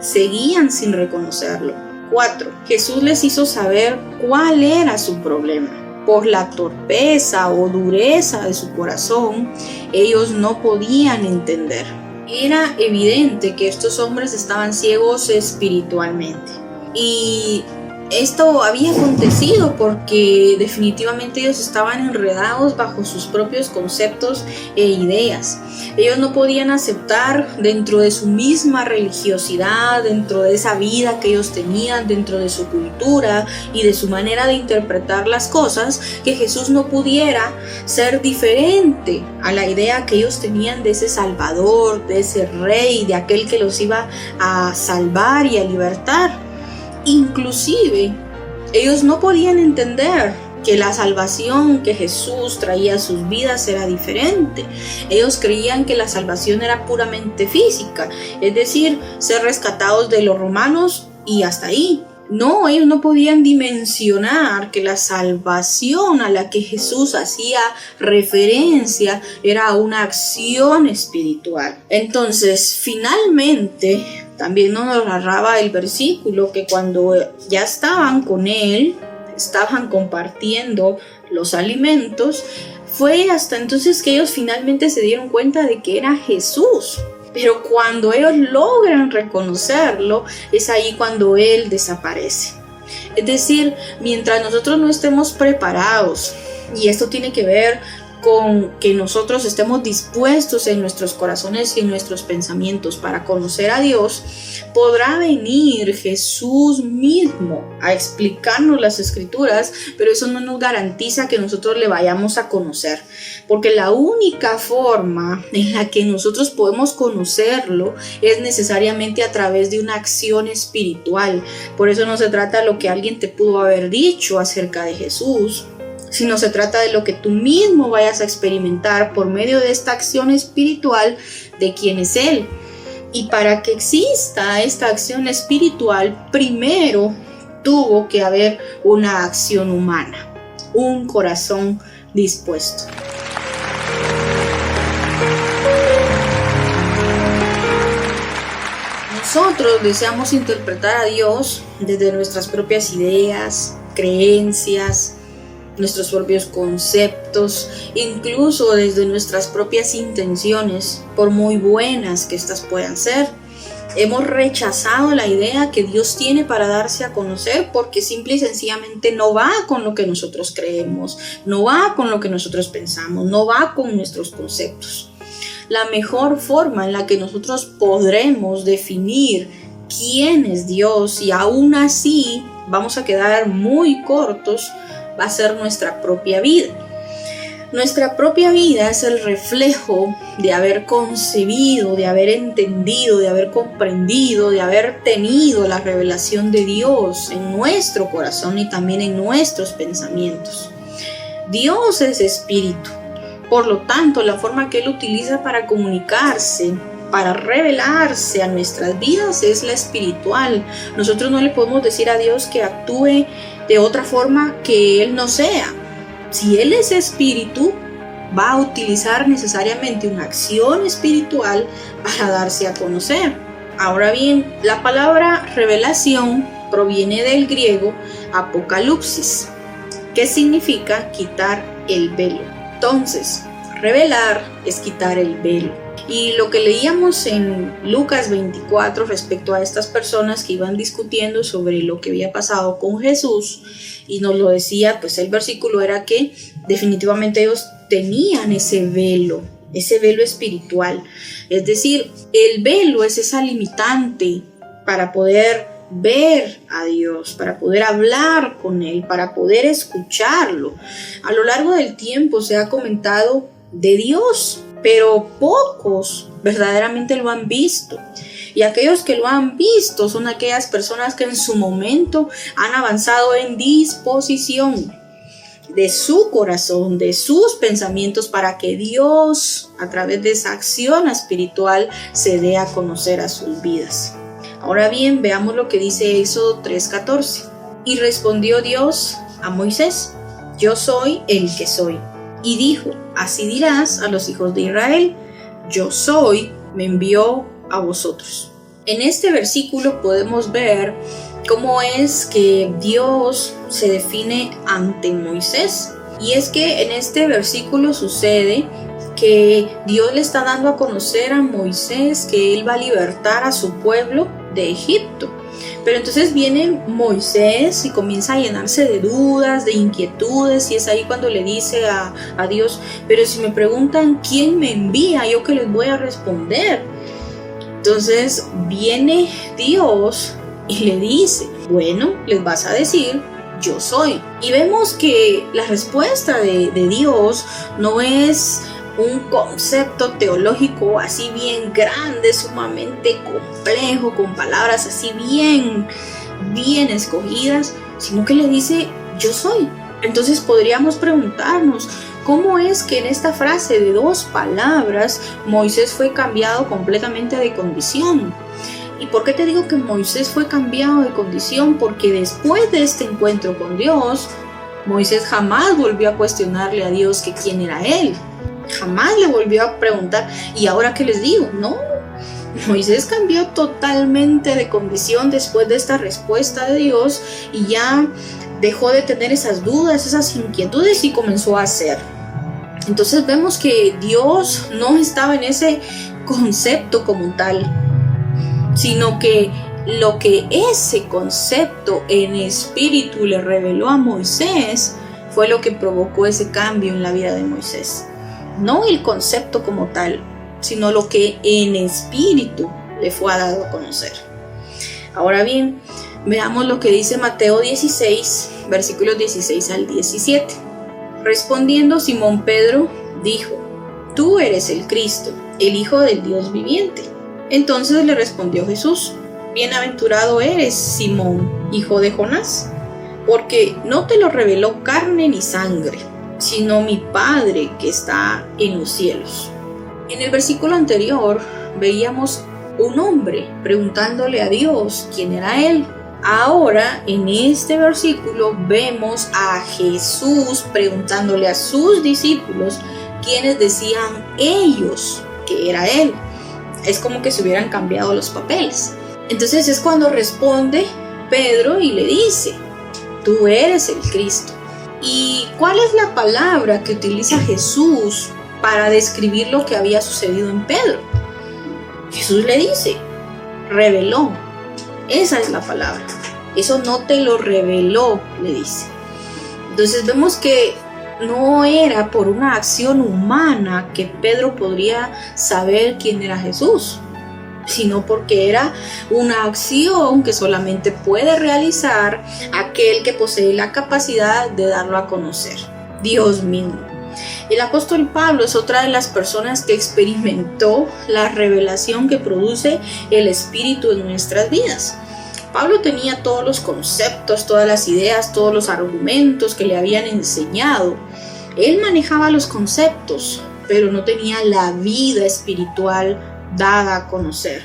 seguían sin reconocerlo. 4. Jesús les hizo saber cuál era su problema. Por la torpeza o dureza de su corazón, ellos no podían entender. Era evidente que estos hombres estaban ciegos espiritualmente. Y esto había acontecido porque definitivamente ellos estaban enredados bajo sus propios conceptos e ideas. Ellos no podían aceptar dentro de su misma religiosidad, dentro de esa vida que ellos tenían, dentro de su cultura y de su manera de interpretar las cosas, que Jesús no pudiera ser diferente a la idea que ellos tenían de ese Salvador, de ese Rey, de aquel que los iba a salvar y a libertar. Inclusive, ellos no podían entender que la salvación que Jesús traía a sus vidas era diferente. Ellos creían que la salvación era puramente física, es decir, ser rescatados de los romanos y hasta ahí. No, ellos no podían dimensionar que la salvación a la que Jesús hacía referencia era una acción espiritual. Entonces, finalmente, también nos narraba el versículo que cuando ya estaban con él, estaban compartiendo los alimentos, fue hasta entonces que ellos finalmente se dieron cuenta de que era Jesús. Pero cuando ellos logran reconocerlo, es ahí cuando él desaparece. Es decir, mientras nosotros no estemos preparados, y esto tiene que ver con que nosotros estemos dispuestos en nuestros corazones y en nuestros pensamientos para conocer a Dios, podrá venir Jesús mismo a explicarnos las escrituras, pero eso no nos garantiza que nosotros le vayamos a conocer, porque la única forma en la que nosotros podemos conocerlo es necesariamente a través de una acción espiritual. Por eso no se trata de lo que alguien te pudo haber dicho acerca de Jesús, sino se trata de lo que tú mismo vayas a experimentar por medio de esta acción espiritual de quién es Él. Y para que exista esta acción espiritual, primero tuvo que haber una acción humana, un corazón dispuesto. Nosotros deseamos interpretar a Dios desde nuestras propias ideas, creencias, nuestros propios conceptos, incluso desde nuestras propias intenciones, por muy buenas que estas puedan ser. Hemos rechazado la idea que Dios tiene para darse a conocer porque simple y sencillamente no va con lo que nosotros creemos, no va con lo que nosotros pensamos, no va con nuestros conceptos. La mejor forma en la que nosotros podremos definir quién es Dios y aún así vamos a quedar muy cortos va a ser nuestra propia vida. Nuestra propia vida es el reflejo de haber concebido, de haber entendido, de haber comprendido, de haber tenido la revelación de Dios en nuestro corazón y también en nuestros pensamientos. Dios es espíritu, por lo tanto, la forma que Él utiliza para comunicarse, para revelarse a nuestras vidas es la espiritual. Nosotros no le podemos decir a Dios que actúe de otra forma que Él no sea. Si Él es espíritu, va a utilizar necesariamente una acción espiritual para darse a conocer. Ahora bien, la palabra revelación proviene del griego apocalipsis, que significa quitar el velo. Entonces, revelar es quitar el velo. Y lo que leíamos en Lucas 24 respecto a estas personas que iban discutiendo sobre lo que había pasado con Jesús, y nos lo decía, pues el versículo era que definitivamente ellos tenían ese velo espiritual. Es decir, el velo es esa limitante para poder ver a Dios, para poder hablar con Él, para poder escucharlo. A lo largo del tiempo se ha comentado de Dios, pero pocos verdaderamente lo han visto. Y aquellos que lo han visto son aquellas personas que en su momento han avanzado en disposición de su corazón, de sus pensamientos, para que Dios, a través de esa acción espiritual, se dé a conocer a sus vidas. Ahora bien, veamos lo que dice Éxodo 3:14. Y respondió Dios a Moisés: yo soy el que soy. Y dijo: así dirás a los hijos de Israel: yo soy, me envió a vosotros. En este versículo podemos ver cómo es que Dios se define ante Moisés. Y es que en este versículo sucede que Dios le está dando a conocer a Moisés que él va a libertar a su pueblo de Egipto. Pero entonces viene Moisés y comienza a llenarse de dudas, de inquietudes, y es ahí cuando le dice a Dios: pero si me preguntan quién me envía, ¿yo qué les voy a responder? Entonces viene Dios y le dice: bueno, les vas a decir: yo soy. Y vemos que la respuesta de Dios no es un concepto teológico así bien grande, sumamente complejo, con palabras así bien escogidas, sino que le dice: yo soy. Entonces podríamos preguntarnos, ¿cómo es que en esta frase de 2 palabras Moisés fue cambiado completamente de condición? ¿Y por qué te digo que Moisés fue cambiado de condición? Porque después de este encuentro con Dios, Moisés jamás volvió a cuestionarle a Dios que quién era él. Jamás le volvió a preguntar: ¿y ahora qué les digo? No, Moisés cambió totalmente de condición después de esta respuesta de Dios y ya dejó de tener esas dudas, esas inquietudes y comenzó a hacer. Entonces vemos que Dios no estaba en ese concepto como tal, sino que lo que ese concepto en espíritu le reveló a Moisés fue lo que provocó ese cambio en la vida de Moisés. No el concepto como tal, sino lo que en espíritu le fue dado a conocer. Ahora bien, veamos lo que dice Mateo 16, versículos 16 al 17. Respondiendo Simón Pedro, dijo: tú eres el Cristo, el Hijo del Dios viviente. Entonces le respondió Jesús: bienaventurado eres, Simón, hijo de Jonás, porque no te lo reveló carne ni sangre, sino mi Padre que está en los cielos. En el versículo anterior veíamos un hombre preguntándole a Dios quién era él. Ahora en este versículo vemos a Jesús preguntándole a sus discípulos quiénes decían ellos que era él. Es como que se hubieran cambiado los papeles. Entonces es cuando responde Pedro y le dice: tú eres el Cristo. ¿Y cuál es la palabra que utiliza Jesús para describir lo que había sucedido en Pedro? Jesús le dice: reveló. Esa es la palabra. Eso no te lo reveló, le dice. Entonces vemos que no era por una acción humana que Pedro podría saber quién era Jesús, sino porque era una acción que solamente puede realizar aquel que posee la capacidad de darlo a conocer, Dios mismo. El apóstol Pablo es otra de las personas que experimentó la revelación que produce el Espíritu en nuestras vidas. Pablo tenía todos los conceptos, todas las ideas, todos los argumentos que le habían enseñado. Él manejaba los conceptos, pero no tenía la vida espiritual dada a conocer.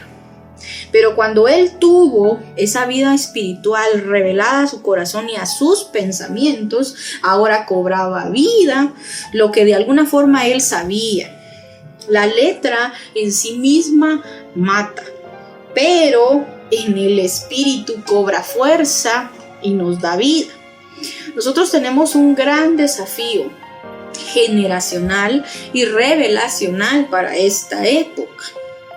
Pero cuando él tuvo esa vida espiritual revelada a su corazón y a sus pensamientos, ahora cobraba vida lo que de alguna forma él sabía. La letra en sí misma mata, pero en el espíritu cobra fuerza y nos da vida. Nosotros tenemos un gran desafío generacional y revelacional para esta época.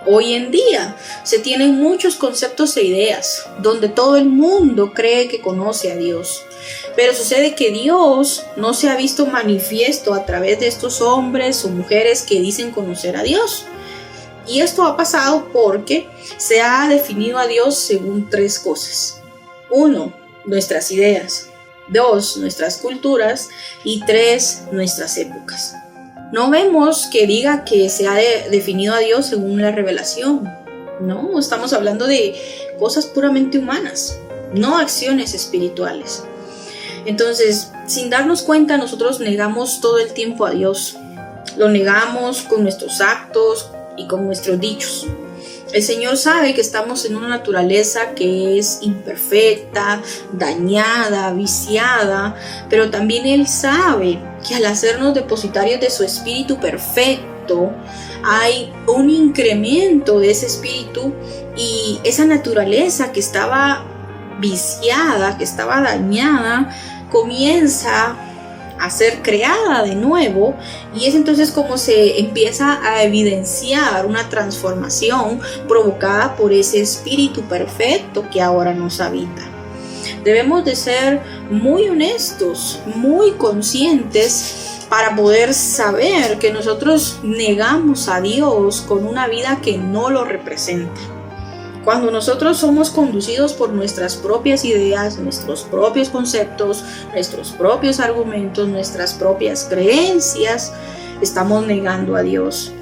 Hoy en día se tienen muchos conceptos e ideas donde todo el mundo cree que conoce a Dios, pero sucede que Dios no se ha visto manifiesto a través de estos hombres o mujeres que dicen conocer a Dios. Y esto ha pasado porque se ha definido a Dios según 3 cosas. 1, nuestras ideas. 2, nuestras culturas. Y 3, nuestras épocas. No vemos que diga que se ha definido a Dios según la revelación. No, estamos hablando de cosas puramente humanas, no acciones espirituales. Entonces, sin darnos cuenta, nosotros negamos todo el tiempo a Dios. Lo negamos con nuestros actos y con nuestros dichos. El Señor sabe que estamos en una naturaleza que es imperfecta, dañada, viciada, pero también Él sabe que al hacernos depositarios de su Espíritu perfecto, hay un incremento de ese Espíritu y esa naturaleza que estaba viciada, que estaba dañada, comienza a ser creada de nuevo, y es entonces como se empieza a evidenciar una transformación provocada por ese Espíritu perfecto que ahora nos habita. Debemos de ser muy honestos, muy conscientes para poder saber que nosotros negamos a Dios con una vida que no lo representa. Cuando nosotros somos conducidos por nuestras propias ideas, nuestros propios conceptos, nuestros propios argumentos, nuestras propias creencias, estamos negando a Dios.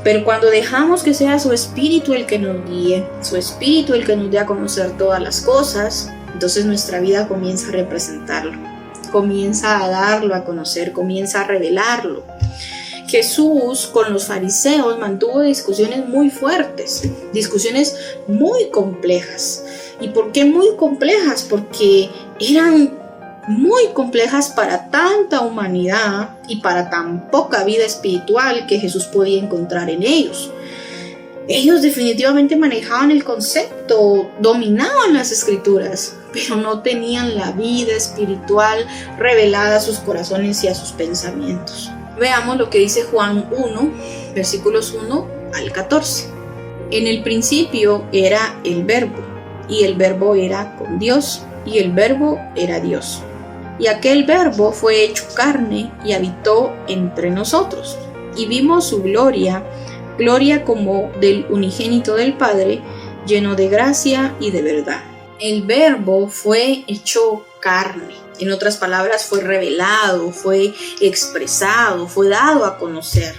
Pero cuando dejamos que sea su Espíritu el que nos guíe, su Espíritu el que nos dé a conocer todas las cosas, entonces nuestra vida comienza a representarlo, comienza a darlo a conocer, comienza a revelarlo. Jesús con los fariseos mantuvo discusiones muy fuertes, discusiones muy complejas. ¿Y por qué muy complejas? Porque eran muy complejas para tanta humanidad y para tan poca vida espiritual que Jesús podía encontrar en ellos. Ellos definitivamente manejaban el concepto, dominaban las escrituras, pero no tenían la vida espiritual revelada a sus corazones y a sus pensamientos. Veamos lo que dice Juan 1, versículos 1 al 14. En el principio era el Verbo, y el Verbo era con Dios, y el Verbo era Dios. Y aquel Verbo fue hecho carne y habitó entre nosotros. Y vimos su gloria, gloria como del unigénito del Padre, lleno de gracia y de verdad. El Verbo fue hecho carne. En otras palabras, fue revelado, fue expresado, fue dado a conocer.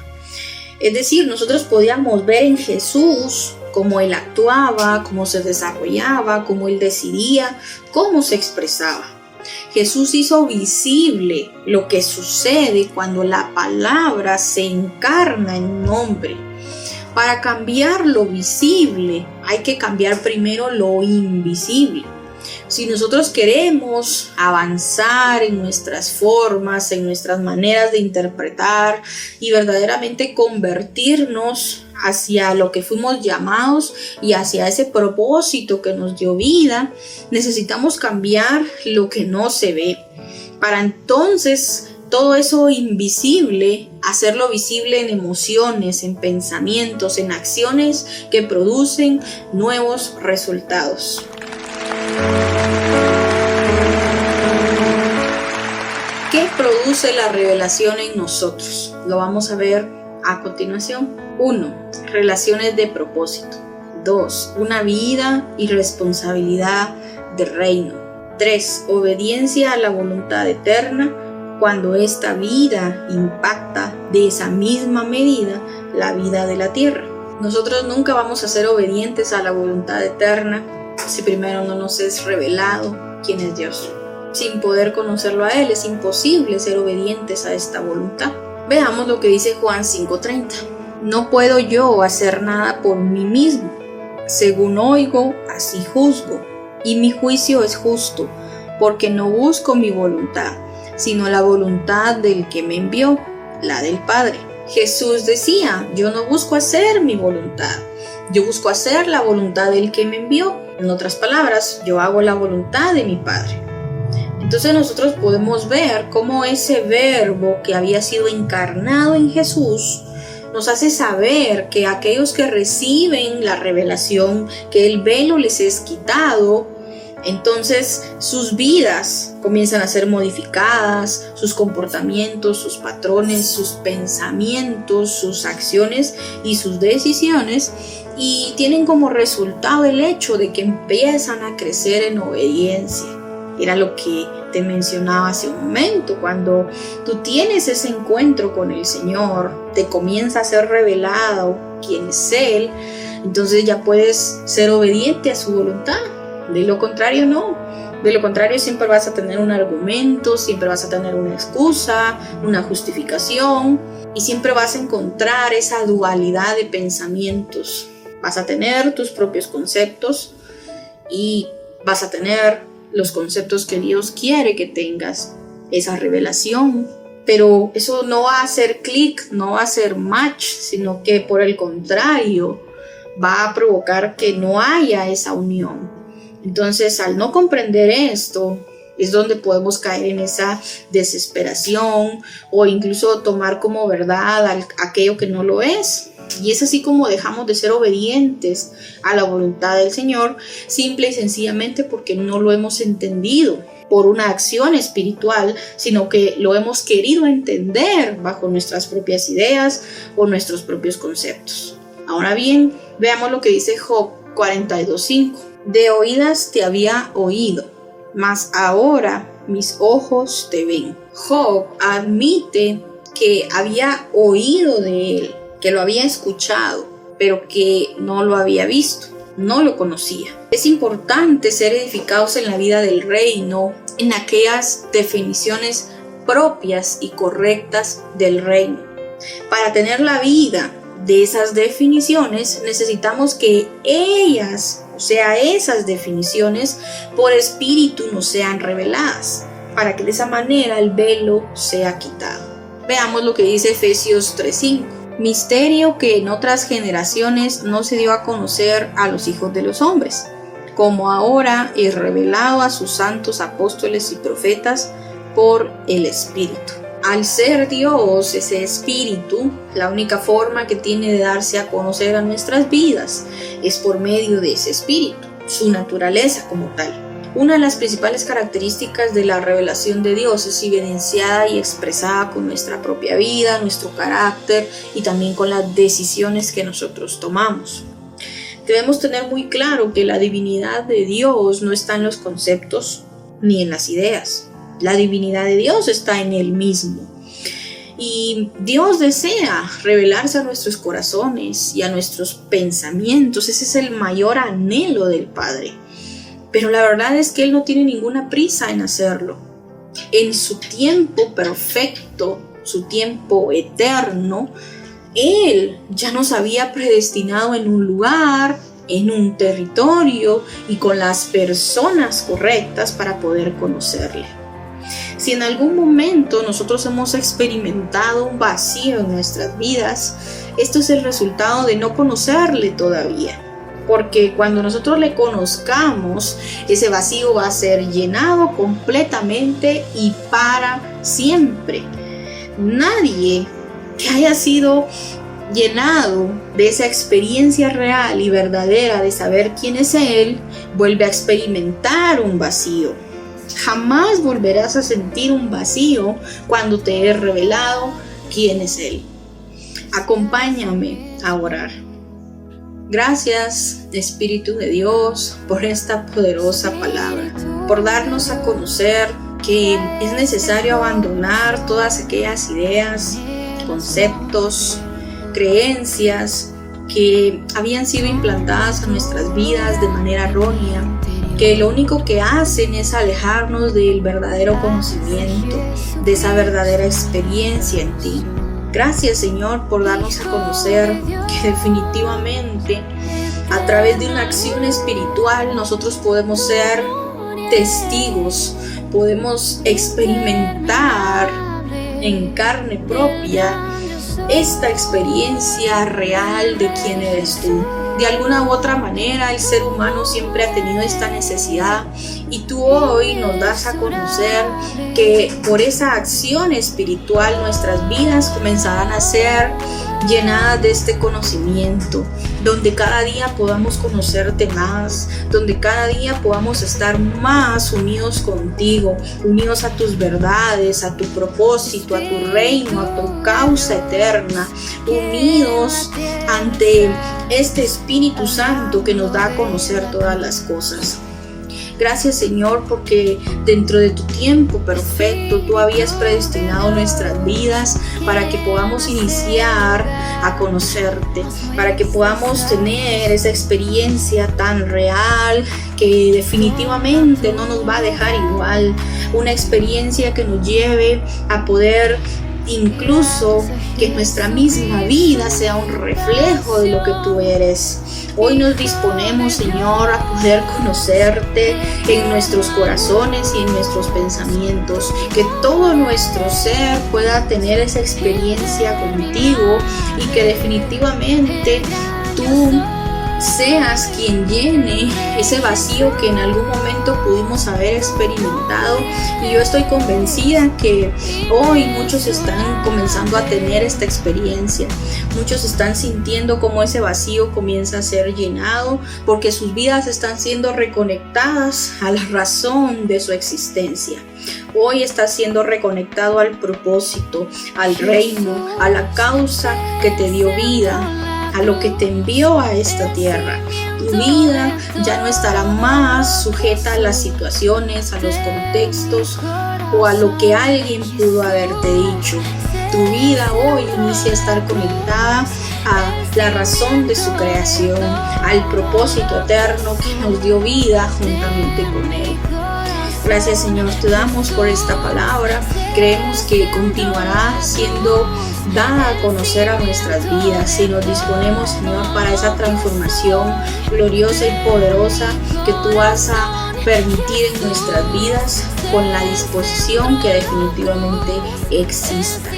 Es decir, nosotros podíamos ver en Jesús cómo Él actuaba, cómo se desarrollaba, cómo Él decidía, cómo se expresaba. Jesús hizo visible lo que sucede cuando la palabra se encarna en un hombre. Para cambiar lo visible, hay que cambiar primero lo invisible. Si nosotros queremos avanzar en nuestras formas, en nuestras maneras de interpretar y verdaderamente convertirnos hacia lo que fuimos llamados y hacia ese propósito que nos dio vida, necesitamos cambiar lo que no se ve, para entonces todo eso invisible, hacerlo visible en emociones, en pensamientos, en acciones que producen nuevos resultados. ¿Qué produce la revelación en nosotros? Lo vamos a ver a continuación. 1. Relaciones de propósito. 2. Una vida y responsabilidad de reino. 3. Obediencia a la voluntad eterna cuando esta vida impacta de esa misma medida la vida de la tierra. Nosotros nunca vamos a ser obedientes a la voluntad eterna si primero no nos es revelado quién es Dios. Sin poder conocerlo a Él es imposible ser obedientes a esta voluntad. Veamos lo que dice Juan 5:30. No puedo yo hacer nada por mí mismo. Según oigo, así juzgo. Y mi juicio es justo, porque no busco mi voluntad, sino la voluntad del que me envió, la del Padre. Jesús decía, yo no busco hacer mi voluntad, yo busco hacer la voluntad del que me envió. En otras palabras, yo hago la voluntad de mi Padre. Entonces nosotros podemos ver cómo ese verbo que había sido encarnado en Jesús nos hace saber que aquellos que reciben la revelación, que el velo les es quitado, entonces sus vidas comienzan a ser modificadas, sus comportamientos, sus patrones, sus pensamientos, sus acciones y sus decisiones, y tienen como resultado el hecho de que empiezan a crecer en obediencia. Era lo que te mencionaba hace un momento. Cuando tú tienes ese encuentro con el Señor, te comienza a ser revelado quién es Él, entonces ya puedes ser obediente a su voluntad. De lo contrario, no. De lo contrario, siempre vas a tener un argumento, siempre vas a tener una excusa, una justificación, y siempre vas a encontrar esa dualidad de pensamientos. Vas a tener tus propios conceptos y vas a tener los conceptos que Dios quiere que tengas, esa revelación. Pero eso no va a hacer clic, no va a hacer match, sino que por el contrario va a provocar que no haya esa unión. Entonces, al no comprender esto, es donde podemos caer en esa desesperación o incluso tomar como verdad aquello que no lo es. Y es así como dejamos de ser obedientes a la voluntad del Señor, simple y sencillamente porque no lo hemos entendido por una acción espiritual, sino que lo hemos querido entender bajo nuestras propias ideas o nuestros propios conceptos. Ahora bien, veamos lo que dice Job 42:5. De oídas te había oído, mas ahora mis ojos te ven. Job admite que había oído de él, que lo había escuchado, pero que no lo había visto, no lo conocía. Es importante ser edificados en la vida del reino, en aquellas definiciones propias y correctas del reino. Para tener la vida de esas definiciones, necesitamos que ellas, o sea, esas definiciones, por espíritu nos sean reveladas, para que de esa manera el velo sea quitado. Veamos lo que dice Efesios 3:5. Misterio que en otras generaciones no se dio a conocer a los hijos de los hombres, como ahora es revelado a sus santos apóstoles y profetas por el Espíritu. Al ser Dios, ese Espíritu, la única forma que tiene de darse a conocer a nuestras vidas es por medio de ese Espíritu, su naturaleza como tal. Una de las principales características de la revelación de Dios es evidenciada y expresada con nuestra propia vida, nuestro carácter y también con las decisiones que nosotros tomamos. Debemos tener muy claro que la divinidad de Dios no está en los conceptos ni en las ideas. La divinidad de Dios está en Él mismo. Y Dios desea revelarse a nuestros corazones y a nuestros pensamientos. Ese es el mayor anhelo del Padre. Pero la verdad es que Él no tiene ninguna prisa en hacerlo. En su tiempo perfecto, su tiempo eterno, Él ya nos había predestinado en un lugar, en un territorio y con las personas correctas para poder conocerle. Si en algún momento nosotros hemos experimentado un vacío en nuestras vidas, esto es el resultado de no conocerle todavía. porque cuando nosotros le conozcamos, ese vacío va a ser llenado completamente y para siempre. Nadie que haya sido llenado de esa experiencia real y verdadera de saber quién es Él, vuelve a experimentar un vacío. Jamás volverás a sentir un vacío cuando te he revelado quién es Él. Acompáñame a orar. Gracias, Espíritu de Dios, por esta poderosa palabra, por darnos a conocer que es necesario abandonar todas aquellas ideas, conceptos, creencias que habían sido implantadas en nuestras vidas de manera errónea, que lo único que hacen es alejarnos del verdadero conocimiento, de esa verdadera experiencia en ti. Gracias, Señor, por darnos a conocer que definitivamente a través de una acción espiritual nosotros podemos ser testigos, podemos experimentar en carne propia esta experiencia real de quién eres tú. De alguna u otra manera el ser humano siempre ha tenido esta necesidad y tú hoy nos das a conocer que por esa acción espiritual nuestras vidas comenzarán a ser llenadas de este conocimiento, donde cada día podamos conocerte más, donde cada día podamos estar más unidos contigo, unidos a tus verdades, a tu propósito, a tu reino, a tu causa eterna, unidos ante este Espíritu Santo que nos da a conocer todas las cosas. Gracias, Señor, porque dentro de tu tiempo perfecto tú habías predestinado nuestras vidas para que podamos iniciar a conocerte, para que podamos tener esa experiencia tan real que definitivamente no nos va a dejar igual, una experiencia que nos lleve a poder incluso que nuestra misma vida sea un reflejo de lo que tú eres. Hoy nos disponemos, Señor, a poder conocerte en nuestros corazones y en nuestros pensamientos, que todo nuestro ser pueda tener esa experiencia contigo y que definitivamente tú seas quien llene ese vacío que en algún momento pudimos haber experimentado. Y yo estoy convencida que hoy muchos están comenzando a tener esta experiencia, muchos están sintiendo cómo ese vacío comienza a ser llenado, porque sus vidas están siendo reconectadas a la razón de su existencia. Hoy está siendo reconectado al propósito, al reino, a la causa que te dio vida, a lo que te envió a esta tierra. Tu vida ya no estará más sujeta a las situaciones, a los contextos o a lo que alguien pudo haberte dicho. Tu vida hoy inicia a estar conectada a la razón de su creación, al propósito eterno que nos dio vida juntamente con Él. Gracias, Señor, te damos por esta palabra. Creemos que continuará siendo dada a conocer a nuestras vidas y nos disponemos, Señor, para esa transformación gloriosa y poderosa que tú vas a permitir en nuestras vidas con la disposición que definitivamente exista.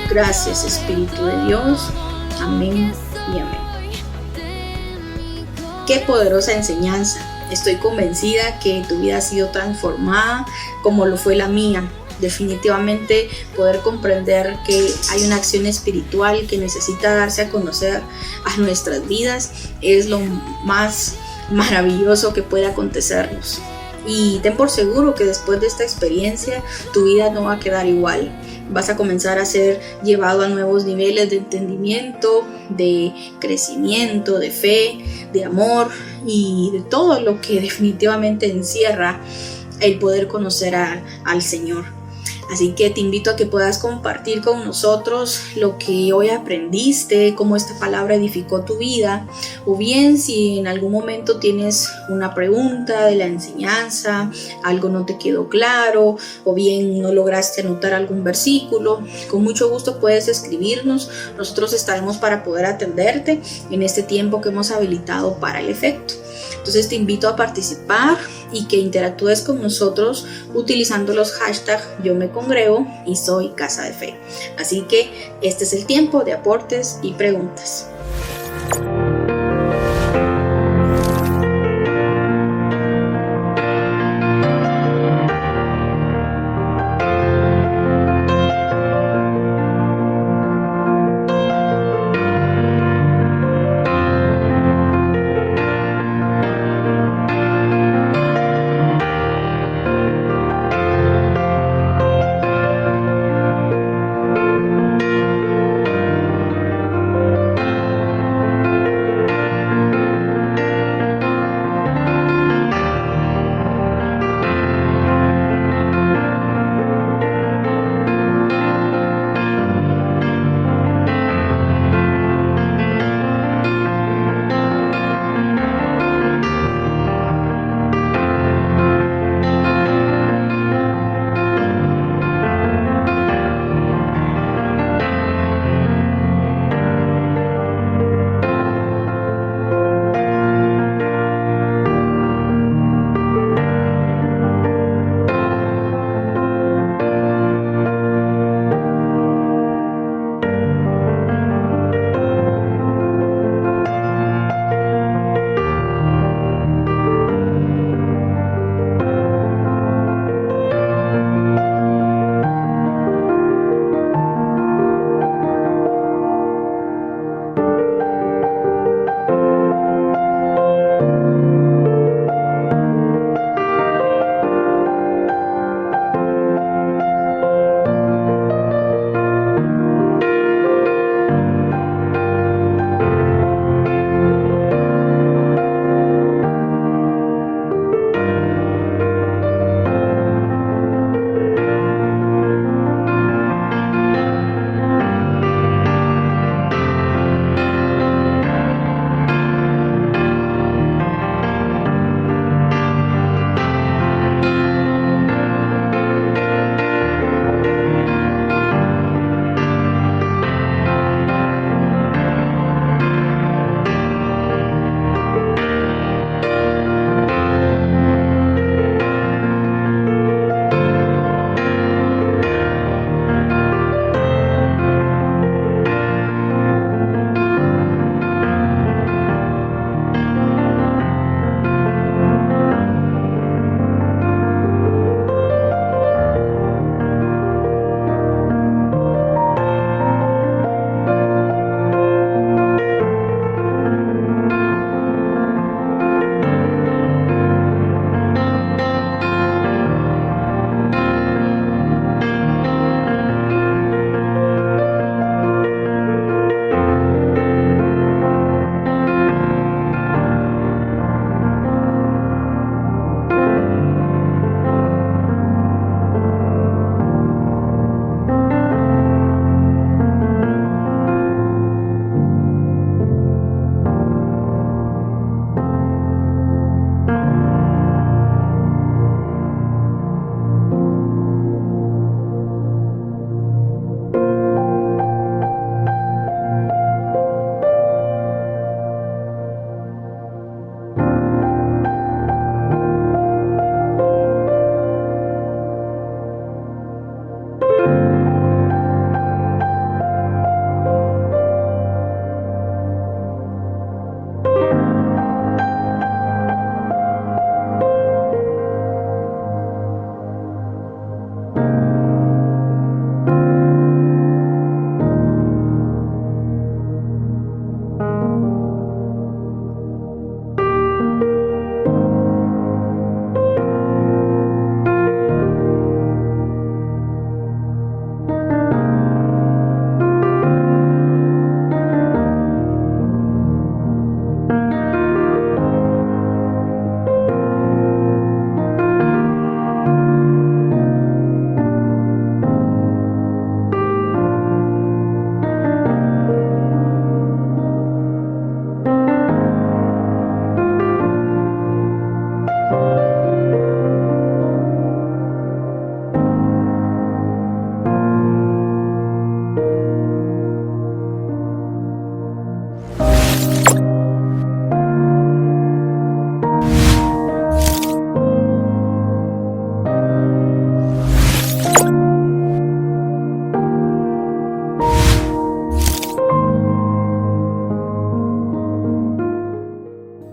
Gracias, Espíritu de Dios. Amén y amén. Qué poderosa enseñanza. Estoy convencida que tu vida ha sido transformada como lo fue la mía. Definitivamente poder comprender que hay una acción espiritual que necesita darse a conocer a nuestras vidas es lo más maravilloso que puede acontecernos. Y ten por seguro que después de esta experiencia tu vida no va a quedar igual. Vas a comenzar a ser llevado a nuevos niveles de entendimiento, de crecimiento, de fe, de amor y de todo lo que definitivamente encierra el poder conocer al Señor. Así que te invito a que puedas compartir con nosotros lo que hoy aprendiste, cómo esta palabra edificó tu vida, o bien si en algún momento tienes una pregunta de la enseñanza, algo no te quedó claro, o bien no lograste anotar algún versículo, con mucho gusto puedes escribirnos. Nosotros estaremos para poder atenderte en este tiempo que hemos habilitado para el efecto. Entonces te invito a participar y que interactúes con nosotros utilizando los hashtags Yo Me Congrego y Soy Casa de Fe. Así que este es el tiempo de aportes y preguntas.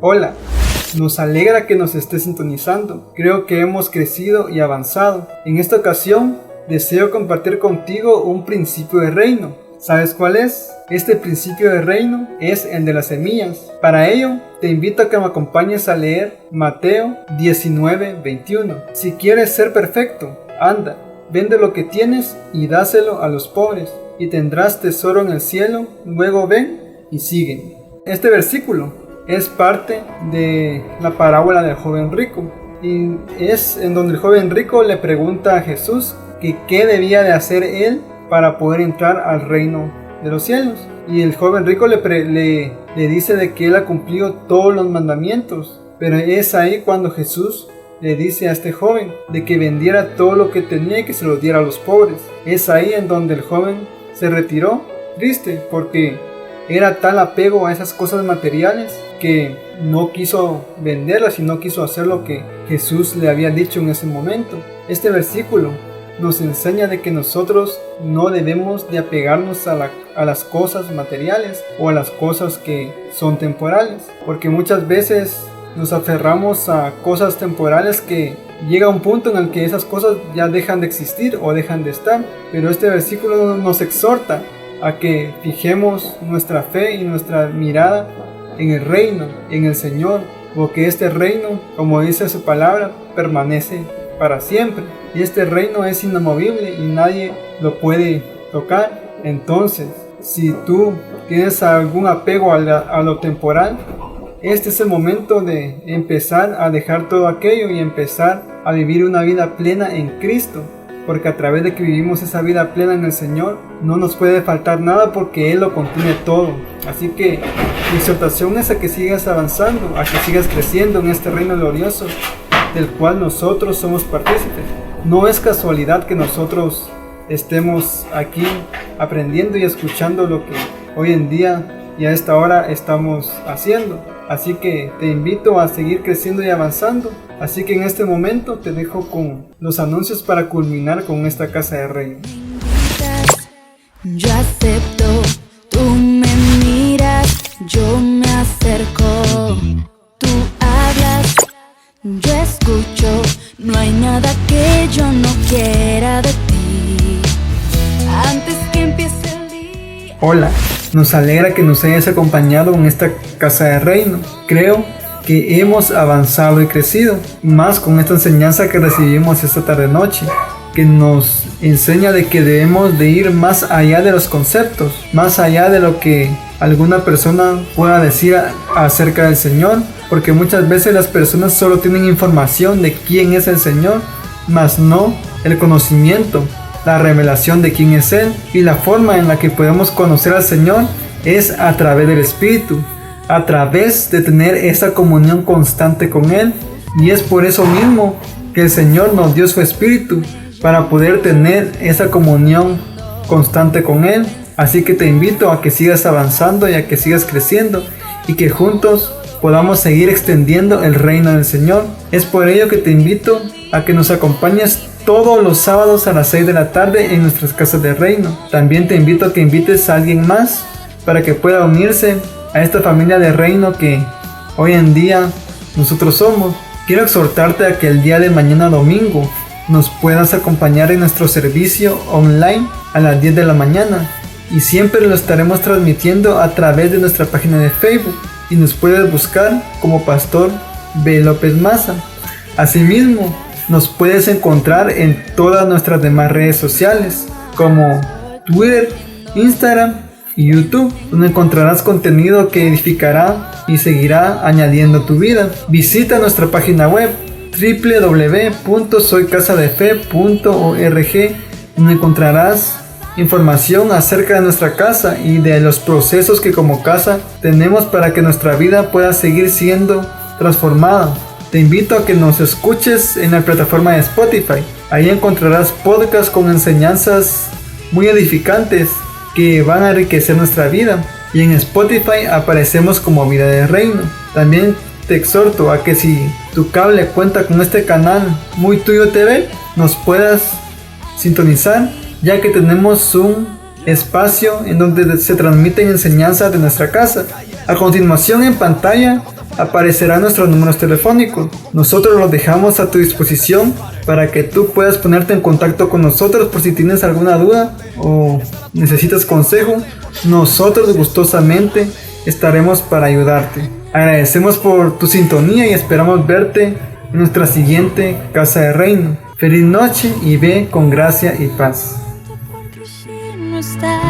Hola, nos alegra que nos esté sintonizando. Creo que hemos crecido y avanzado. En esta ocasión, deseo compartir contigo un principio de reino. ¿Sabes cuál es? Este principio de reino es el de las semillas. Para ello, te invito a que me acompañes a leer Mateo 19:21. Si quieres ser perfecto, anda, vende lo que tienes y dáselo a los pobres, y tendrás tesoro en el cielo. Luego ven y sígueme. Este versículo es parte de la parábola del joven rico, y es en donde el joven rico le pregunta a Jesús que qué debía de hacer él para poder entrar al reino de los cielos. Y el joven rico le dice de que él ha cumplido todos los mandamientos, pero es ahí cuando Jesús le dice a este joven de que vendiera todo lo que tenía y que se lo diera a los pobres. Es ahí en donde el joven se retiró triste, porque era tal apego a esas cosas materiales que no quiso venderlas y no quiso hacer lo que Jesús le había dicho en ese momento. Este versículo nos enseña de que nosotros no debemos de apegarnos a las cosas materiales o a las cosas que son temporales, porque muchas veces nos aferramos a cosas temporales que llega un punto en el que esas cosas ya dejan de existir o dejan de estar. Pero este versículo nos exhorta a que fijemos nuestra fe y nuestra mirada en el reino, en el Señor, porque este reino, como dice su palabra, permanece para siempre, y este reino es inamovible y nadie lo puede tocar. Entonces, si tú tienes algún apego a lo temporal, este es el momento de empezar a dejar todo aquello y empezar a vivir una vida plena en Cristo, porque a través de que vivimos esa vida plena en el Señor, no nos puede faltar nada, porque Él lo contiene todo. Así que mi exhortación es a que sigas avanzando, a que sigas creciendo en este reino glorioso del cual nosotros somos partícipes. No es casualidad que nosotros estemos aquí aprendiendo y escuchando lo que hoy en día y a esta hora estamos haciendo. Así que te invito a seguir creciendo y avanzando. Así que en este momento te dejo con los anuncios para culminar con esta casa de reino. Yo acepto, tú me miras, yo me acerco, tú hablas, yo escucho, no hay nada que yo no quiera de ti, antes que empiece el día. Hola, nos alegra que nos hayas acompañado en esta casa de reino. Creo que hemos avanzado y crecido, más con esta enseñanza que recibimos esta tarde noche, que nos enseña de que debemos de ir más allá de los conceptos, más allá de lo que alguna persona pueda decir acerca del Señor, porque muchas veces las personas solo tienen información de quién es el Señor, mas no el conocimiento, la revelación de quién es Él. Y la forma en la que podemos conocer al Señor es a través del Espíritu, a través de tener esa comunión constante con Él. Y es por eso mismo que el Señor nos dio su Espíritu, para poder tener esa comunión constante con Él. Así que te invito a que sigas avanzando y a que sigas creciendo, y que juntos podamos seguir extendiendo el reino del Señor. Es por ello que te invito a que nos acompañes todos los sábados a las 6 de la tarde en nuestras casas de reino. También te invito a que invites a alguien más para que pueda unirse a esta familia de reino que hoy en día nosotros somos. Quiero exhortarte a que el día de mañana domingo nos puedas acompañar en nuestro servicio online a las 10 de la mañana y siempre lo estaremos transmitiendo a través de nuestra página de Facebook y nos puedes buscar como Pastor B. López Maza. Asimismo, nos puedes encontrar en todas nuestras demás redes sociales como Twitter, Instagram y YouTube, donde encontrarás contenido que edificará y seguirá añadiendo tu vida. Visita nuestra página web www.soycasadefe.org, donde encontrarás información acerca de nuestra casa y de los procesos que como casa tenemos para que nuestra vida pueda seguir siendo transformada. Te invito a que nos escuches en la plataforma de Spotify. Ahí encontrarás podcasts con enseñanzas muy edificantes que van a enriquecer nuestra vida. Y en Spotify aparecemos como Vida de Reino. También te exhorto a que si tu cable cuenta con este canal Muy Tuyo TV, nos puedas sintonizar, ya que tenemos un espacio en donde se transmiten enseñanzas de nuestra casa. A continuación en pantalla aparecerán nuestros números telefónicos. Nosotros los dejamos a tu disposición para que tú puedas ponerte en contacto con nosotros por si tienes alguna duda o necesitas consejo. Nosotros gustosamente estaremos para ayudarte. Agradecemos por tu sintonía y esperamos verte en nuestra siguiente Casa de Reino. Feliz noche y ve con gracia y paz. No está.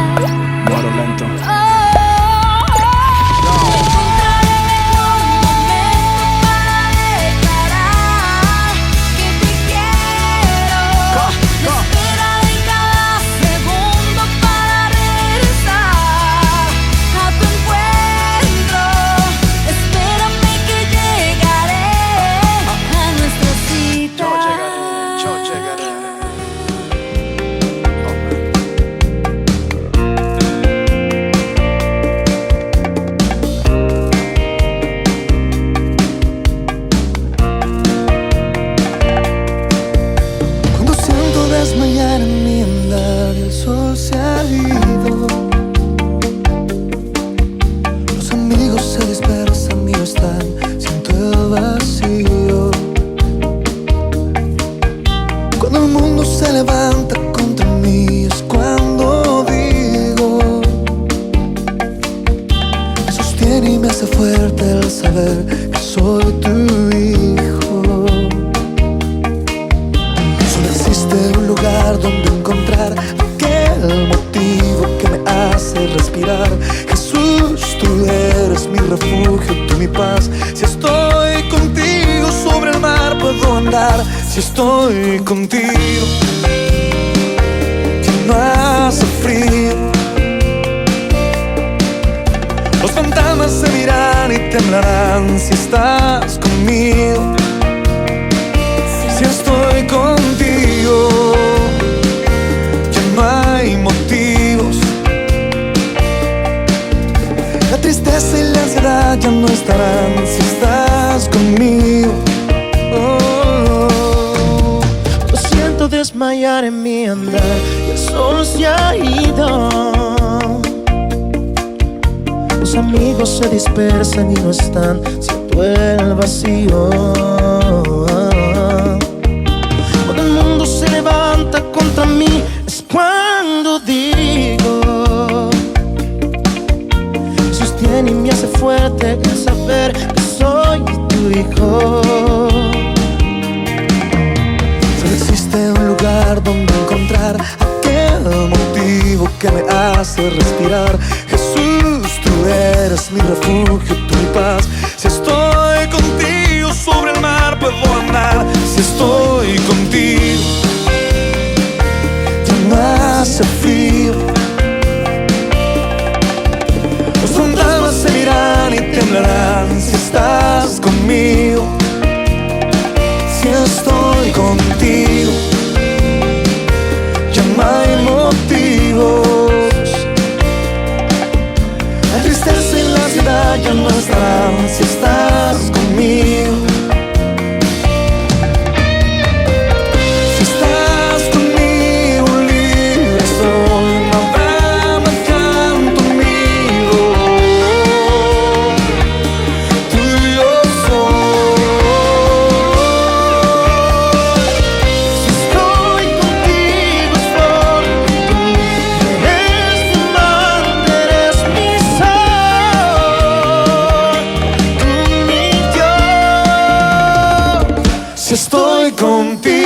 Si estoy contigo, ya no hace frío. Los fantasmas se miran y temblarán si estás conmigo. Si estoy contigo, ya no hay motivos. La tristeza y la ansiedad ya no estarán si estás conmigo. Desmayar en mi andar y el sol se ha ido. Los amigos se dispersan y no están, siento el vacío. Cuando el mundo se levanta contra mí es cuando digo, sostiene y me hace fuerte el saber que soy tu hijo. Un lugar donde encontrar aquel motivo que me hace respirar. Jesús, tú eres mi refugio, tú mi paz. Si estoy contigo sobre el mar puedo andar. Si estoy contigo ya no hace frío. Los fantasmas se miran y temblarán si estás conmigo. Si estoy contigo, ya no hay motivos. La tristeza y la ansiedad ya no estarán si estás conmigo. Si estás conmigo, libre soy, nada me can conmigo. si estoy contigo.